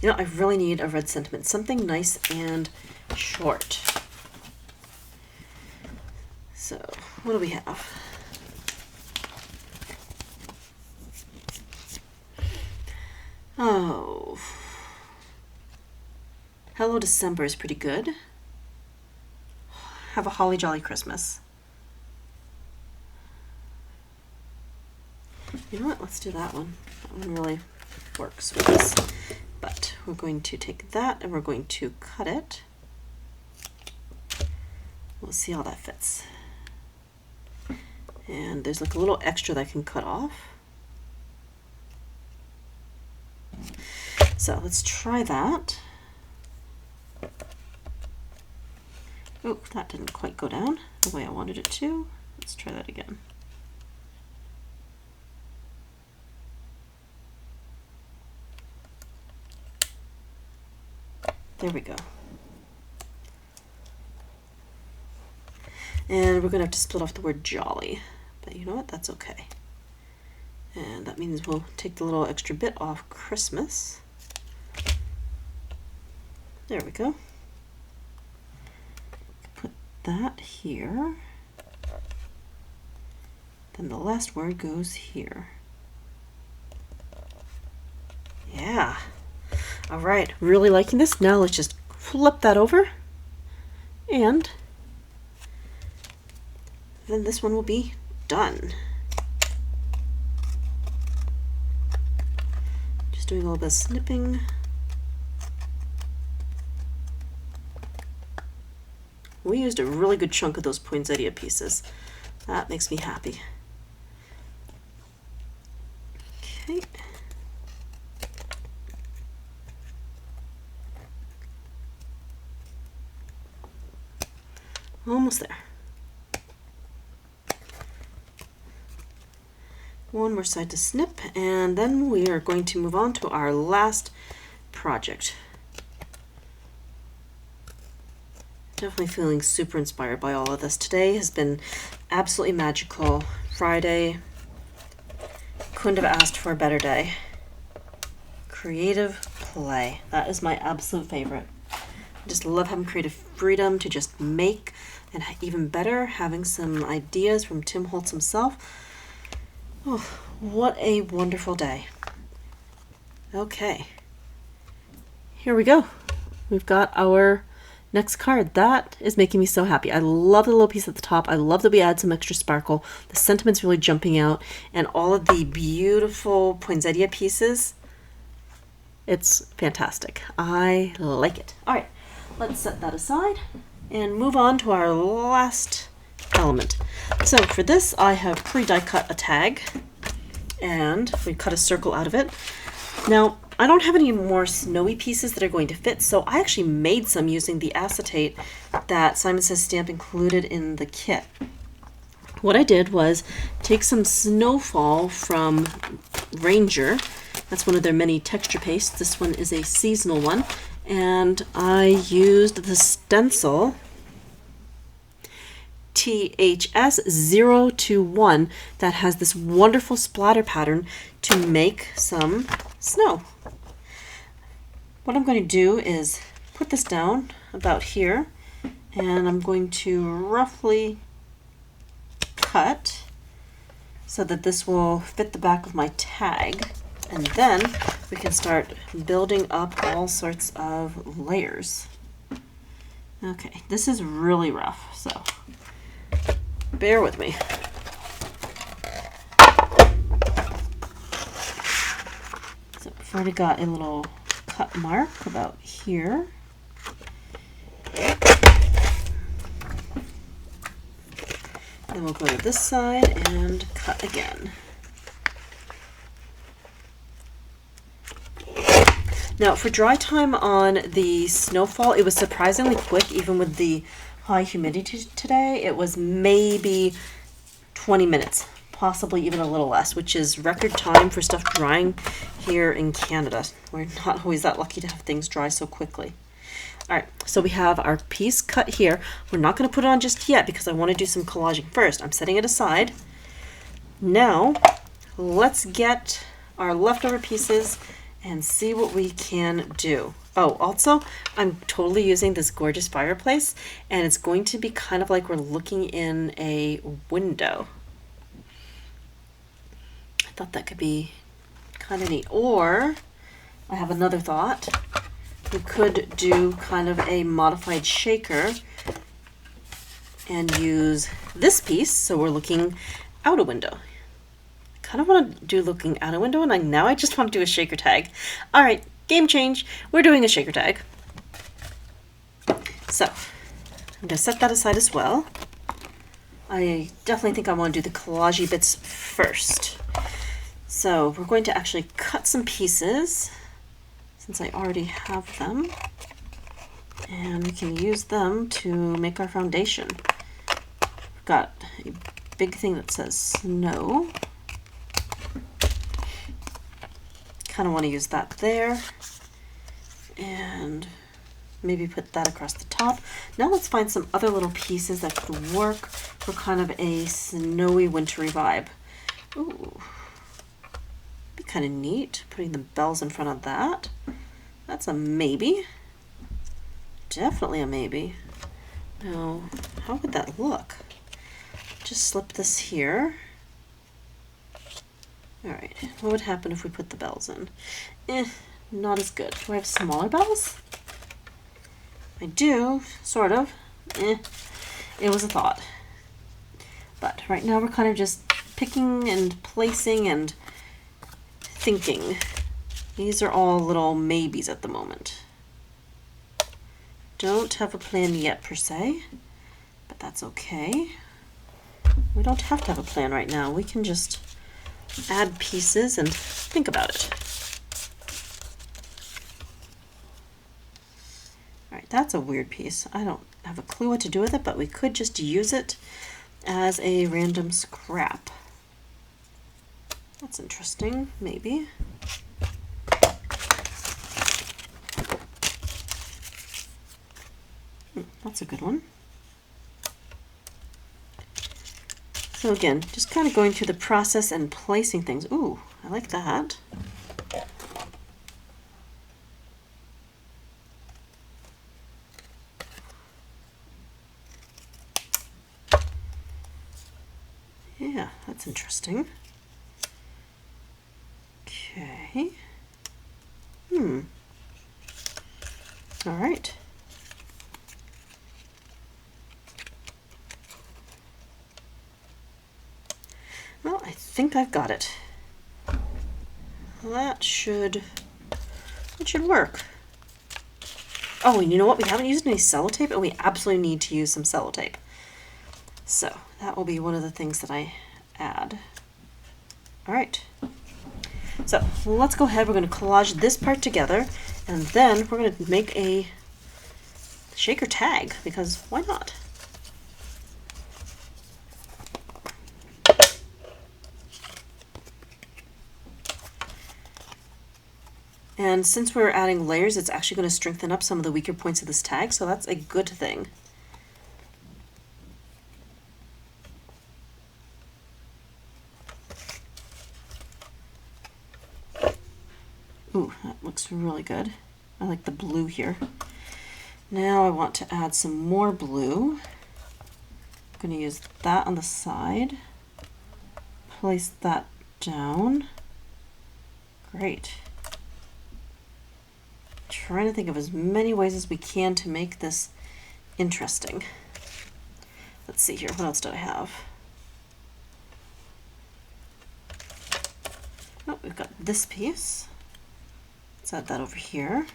You know, I really need a red sentiment, something nice and short. So, what do we have? Oh, Hello December is pretty good. Have a holly jolly Christmas. You know what? Let's do that one. That one really works with us. But we're going to take that and we're going to cut it. We'll see how that fits. And there's like a little extra that I can cut off. So let's try that. Oh, that didn't quite go down the way I wanted it to. Let's try that again. There we go. And we're going to have to split off the word jolly, but you know what? That's okay. And that means we'll take the little extra bit off Christmas. There we go. Put that here. Then the last word goes here. Yeah. All right, really liking this. Now let's just flip that over, and then this one will be done. Just doing a little bit of snipping. We used a really good chunk of those poinsettia pieces. That makes me happy. Okay. Almost there. One more side to snip, and then we are going to move on to our last project. Definitely feeling super inspired by all of this. Today has been absolutely magical. Friday, couldn't have asked for a better day. Creative play. That is my absolute favorite. I just love having creative freedom to just make, and even better, having some ideas from Tim Holtz himself. Oh, what a wonderful day. Okay. Here we go. We've got our next card. That is making me so happy. I love the little piece at the top. I love that we add some extra sparkle. The sentiment's really jumping out, and all of the beautiful poinsettia pieces. It's fantastic. I like it. All right. Let's set that aside and move on to our last element. So for this, I have pre-die cut a tag, and we cut a circle out of it. Now, I don't have any more snowy pieces that are going to fit, so I actually made some using the acetate that Simon Says Stamp included in the kit. What I did was take some Snowfall from Ranger. That's one of their many texture pastes. This one is a seasonal one. And I used the stencil THS021 that has this wonderful splatter pattern to make some snow. What I'm going to do is put this down about here, and I'm going to roughly cut so that this will fit the back of my tag. And then we can start building up all sorts of layers. Okay, this is really rough, so bear with me. So I've already got a little cut mark about here. Then we'll go to this side and cut again. Now for dry time on the snowfall, it was surprisingly quick even with the high humidity today. It was maybe 20 minutes, possibly even a little less, which is record time for stuff drying here in Canada. We're not always that lucky to have things dry so quickly. All right, so we have our piece cut here. We're not going to put it on just yet because I want to do some collaging first. I'm setting it aside. Now, let's get our leftover pieces and see what we can do. Oh, also, I'm totally using this gorgeous fireplace, and it's going to be kind of like we're looking in a window. I thought that could be kind of neat. Or, I have another thought. We could do kind of a modified shaker and use this piece so we're looking out a window. I kind of want to do looking out a window, and now I just want to do a shaker tag. All right, game change. We're doing a shaker tag. So I'm going to set that aside as well. I definitely think I want to do the collage bits first. So we're going to actually cut some pieces, since I already have them, and we can use them to make our foundation. We've got a big thing that says snow. Kind of want to use that there, and maybe put that across the top. Now let's find some other little pieces that could work for kind of a snowy, wintry vibe. Ooh. Be kind of neat, putting the bells in front of that. That's a maybe. Definitely a maybe. Now, how would that look? Just slip this here. Alright, what would happen if we put the bells in? Not as good. Do I have smaller bells? I do, sort of. It was a thought. But right now we're kind of just picking and placing and thinking. These are all little maybes at the moment. Don't have a plan yet per se, but that's okay. We don't have to have a plan right now. We can just add pieces and think about it. All right, that's a weird piece. I don't have a clue what to do with it, but we could just use it as a random scrap. That's interesting, maybe. That's a good one. So again, just kind of going through the process and placing things. Ooh, I like that. Yeah, that's interesting. Okay. All right. Well, I think I've got it. That should work. Oh, and you know what? We haven't used any sellotape, and we absolutely need to use some sellotape. So that will be one of the things that I add. All right. So let's go ahead. We're going to collage this part together, and then we're going to make a shaker tag, because why not? And since we're adding layers, it's actually going to strengthen up some of the weaker points of this tag, so that's a good thing. Ooh, that looks really good. I like the blue here. Now I want to add some more blue. I'm going to use that on the side. Place that down. Great. Trying to think of as many ways as we can to make this interesting. Let's see here, what else do I have? Oh, we've got this piece. Let's add that over here.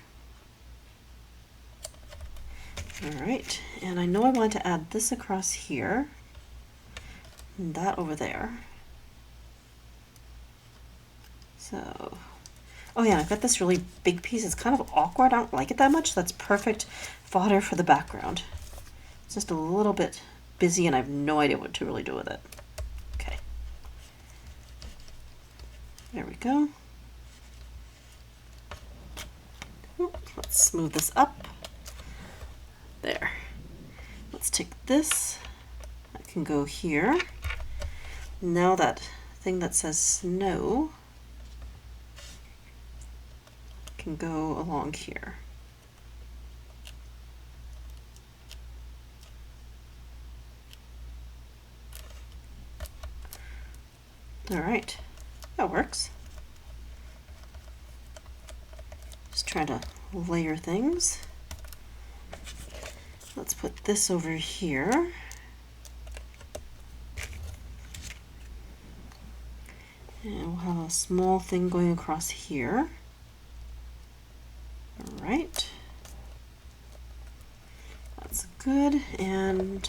All right, and I know I want to add this across here, and that over there. So, oh yeah, I've got this really big piece. It's kind of awkward. I don't like it that much. That's perfect fodder for the background. It's just a little bit busy and I have no idea what to really do with it. Okay. There we go. Let's smooth this up. There. Let's take this. That can go here. Now that thing that says snow can go along here. All right, that works. Just trying to layer things. Let's put this over here. And we'll have a small thing going across here. All right. That's good. And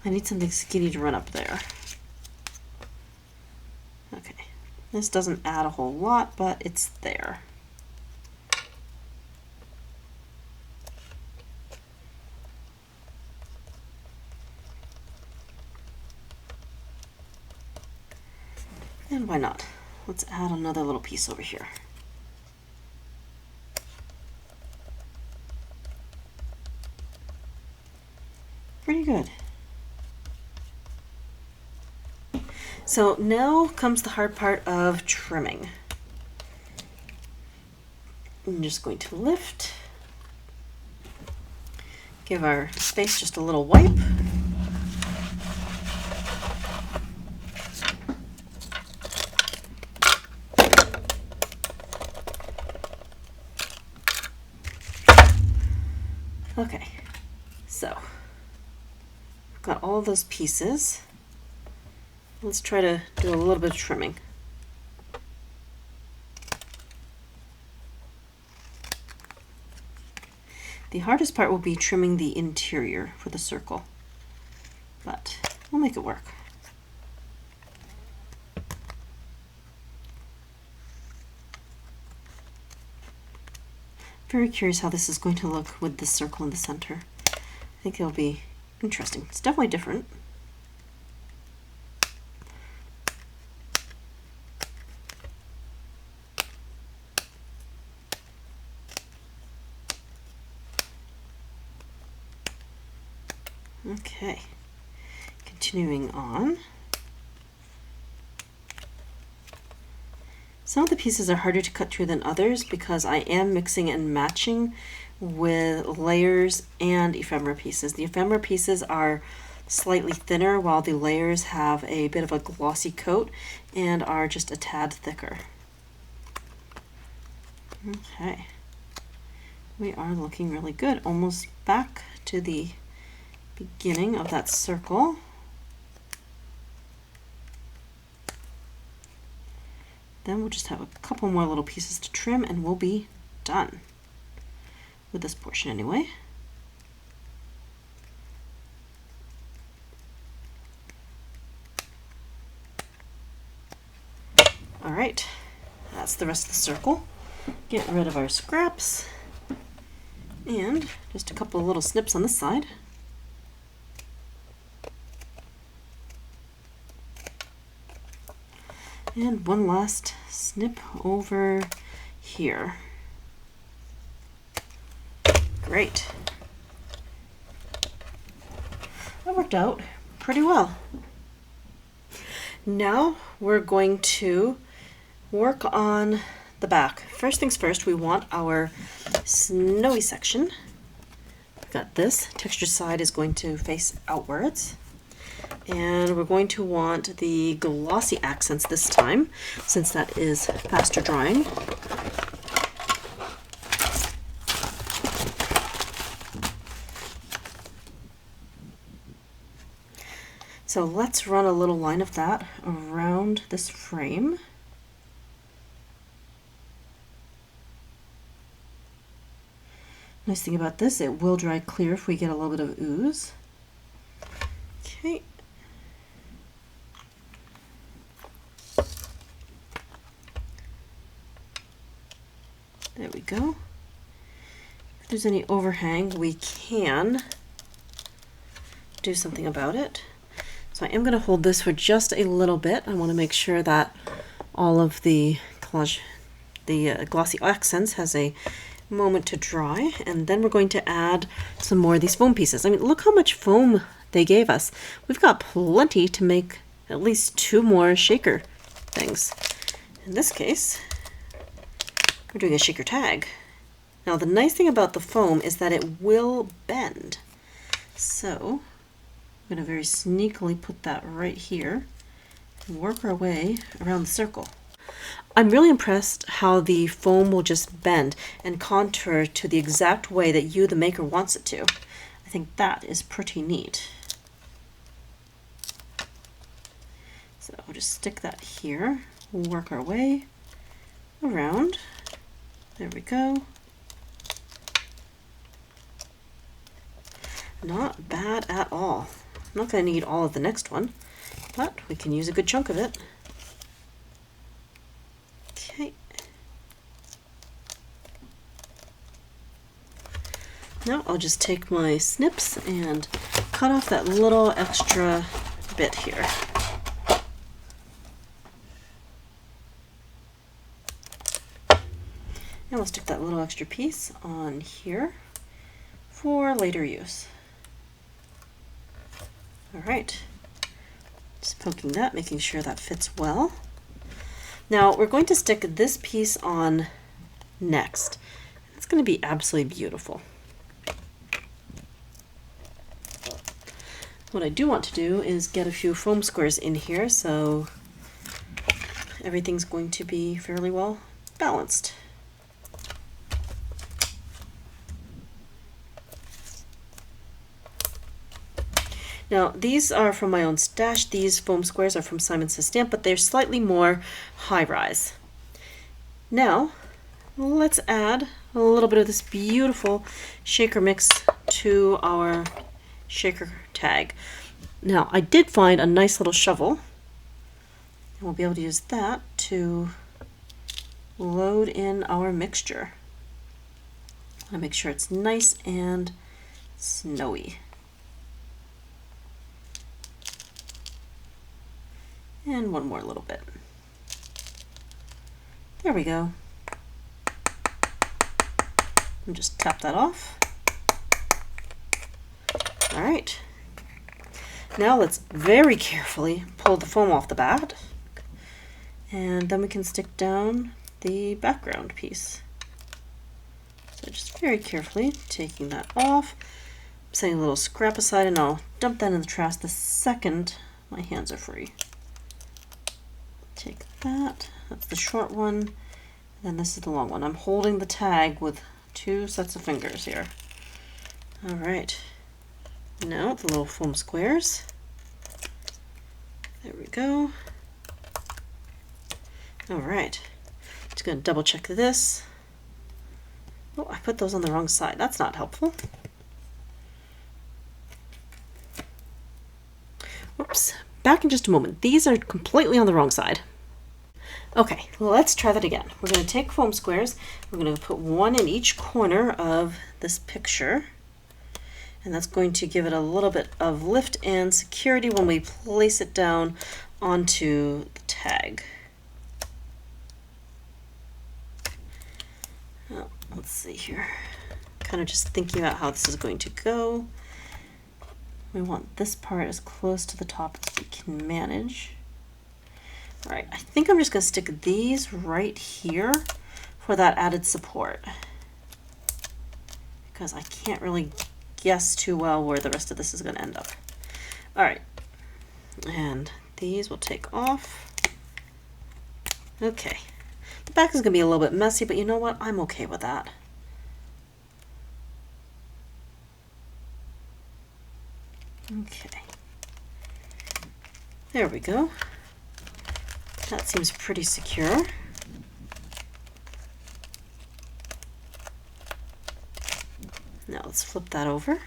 I need something skinny to run up there. Okay. This doesn't add a whole lot, but it's there. And why not? Let's add another little piece over here. Pretty good. So now comes the hard part of trimming. I'm just going to lift, give our space just a little wipe. Okay, so I've got all those pieces. Let's try to do a little bit of trimming. The hardest part will be trimming the interior for the circle, but we'll make it work. Very curious how this is going to look with this circle in the center. I think it'll be interesting. It's definitely different. Okay, continuing on. Some of the pieces are harder to cut through than others because I am mixing and matching with layers and ephemera pieces. The ephemera pieces are slightly thinner while the layers have a bit of a glossy coat and are just a tad thicker. Okay, we are looking really good. Almost back to the beginning of that circle. Then we'll just have a couple more little pieces to trim and we'll be done with this portion anyway. All right, that's the rest of the circle. Get rid of our scraps and just a couple of little snips on this side. And one last snip over here. Great. That worked out pretty well. Now we're going to work on the back. First things first, we want our snowy section. We've got this. Texture side is going to face outwards. And we're going to want the glossy accents this time, since that is faster drying. So let's run a little line of that around this frame. Nice thing about this, it will dry clear if we get a little bit of ooze. Okay. There we go. If there's any overhang, we can do something about it. So I am going to hold this for just a little bit. I want to make sure that all of the collage, the glossy accents has a moment to dry, and then we're going to add some more of these foam pieces. I mean, look how much foam they gave us. We've got plenty to make at least 2 more shaker things. In this case, we're doing a shaker tag. Now the nice thing about the foam is that it will bend. So I'm going to very sneakily put that right here and work our way around the circle. I'm really impressed how the foam will just bend and contour to the exact way that you, the maker, wants it to. I think that is pretty neat. So we'll just stick that here, we'll work our way around. There we go. Not bad at all. I'm not going to need all of the next one, but we can use a good chunk of it. Okay. Now I'll just take my snips and cut off that little extra bit here. And we'll stick that little extra piece on here for later use. All right, just poking that, making sure that fits well. Now we're going to stick this piece on next. It's going to be absolutely beautiful. What I do want to do is get a few foam squares in here so everything's going to be fairly well balanced. Now these are from my own stash. These foam squares are from Simon Says Stamp, but they're slightly more high-rise. Now let's add a little bit of this beautiful shaker mix to our shaker tag. Now I did find a nice little shovel, and we'll be able to use that to load in our mixture. I want to make sure it's nice and snowy. And one more little bit. There we go. And just tap that off. All right. Now let's very carefully pull the foam off the bat. And then we can stick down the background piece. So just very carefully taking that off, setting a little scrap aside, and I'll dump that in the trash the second my hands are free. Take that, that's the short one, and then this is the long one. I'm holding the tag with 2 sets of fingers here. All right, now the little foam squares. There we go. All right, just gonna double check this. Oh, I put those on the wrong side. That's not helpful. Whoops. Back in just a moment. These are completely on the wrong side. Okay, let's try that again. We're going to take foam squares. We're going to put 1 in each corner of this picture. And that's going to give it a little bit of lift and security when we place it down onto the tag. Oh, let's see here. Kind of just thinking about how this is going to go. We want this part as close to the top as we can manage. All right, I think I'm just going to stick these right here for that added support, because I can't really guess too well where the rest of this is going to end up. All right, and these will take off. Okay, the back is going to be a little bit messy, but you know what? I'm okay with that. Okay, there we go. That seems pretty secure. Now let's flip that over.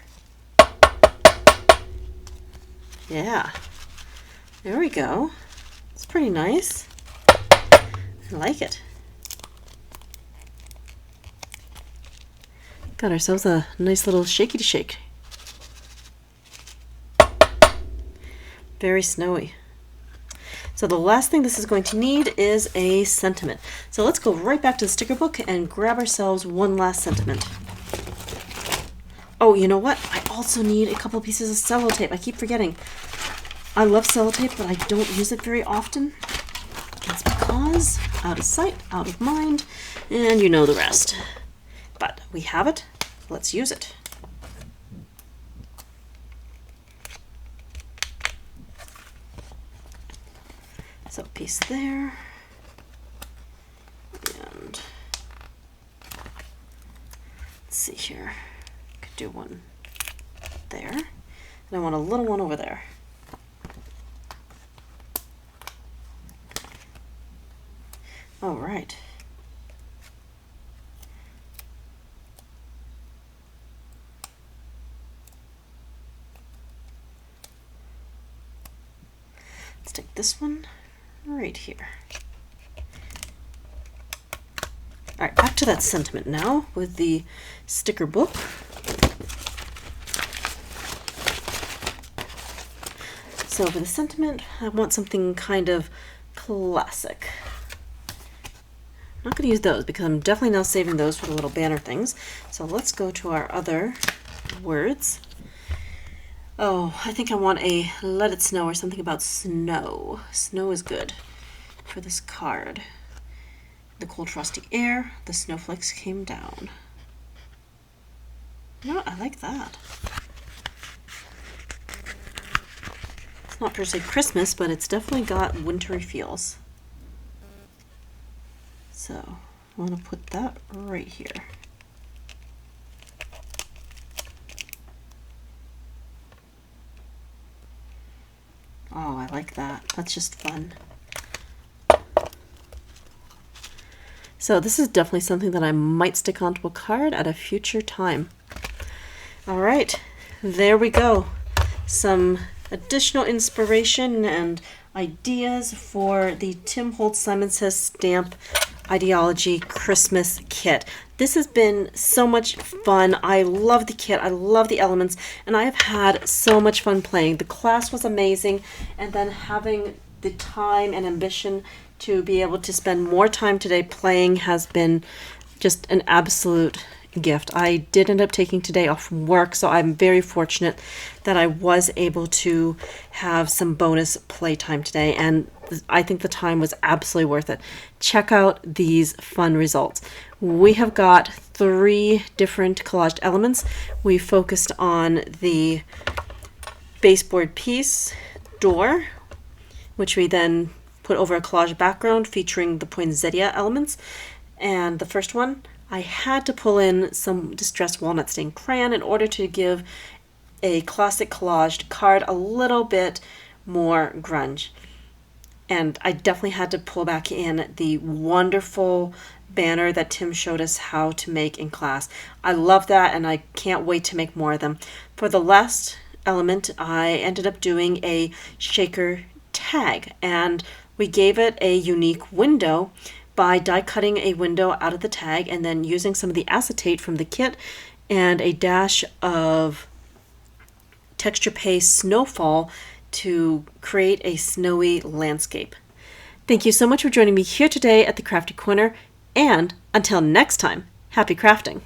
Yeah, there we go. It's pretty nice. I like it. Got ourselves a nice little shaky to shake. Very snowy. So the last thing this is going to need is a sentiment. So let's go right back to the sticker book and grab ourselves one last sentiment. Oh, you know what? I also need a couple pieces of sellotape. I keep forgetting. I love sellotape, but I don't use it very often. That's because out of sight, out of mind, and you know the rest. But we have it. Let's use it. So piece there, and let's see here, could do one there, and I want a little one over there. All right. Let's take this one right here. All right, back to that sentiment now with the sticker book. So for the sentiment, I want something kind of classic. I'm not going to use those because I'm definitely now saving those for the little banner things. So let's go to our other words. Oh, I think I want a let it snow or something about snow. Snow is good for this card. The cold frosty air, the snowflakes came down. You know what? I like that. It's not per se Christmas, but it's definitely got wintry feels. So I want to put that right here. Oh, I like that. That's just fun. So this is definitely something that I might stick onto a card at a future time. All right, there we go. Some additional inspiration and ideas for the Tim Holtz Simon Says Stamp Ideology Christmas kit. This has been so much fun. I love the kit. I love the elements, and I have had so much fun playing. The class was amazing, and then having the time and ambition to be able to spend more time today playing has been just an absolute gift. I did end up taking today off from work, so I'm very fortunate that I was able to have some bonus playtime today, and I think the time was absolutely worth it. Check out these fun results. We have got 3 different collaged elements. We focused on the baseboard piece, door, which we then put over a collage background featuring the poinsettia elements. And the first one, I had to pull in some distressed walnut stained crayon in order to give a classic collaged card a little bit more grunge. And I definitely had to pull back in the wonderful banner that Tim showed us how to make in class. I love that, and I can't wait to make more of them. For the last element, I ended up doing a shaker tag, and we gave it a unique window by die cutting a window out of the tag and then using some of the acetate from the kit and a dash of texture paste snowfall to create a snowy landscape. Thank you so much for joining me here today at the Crafty Corner, and until next time, happy crafting!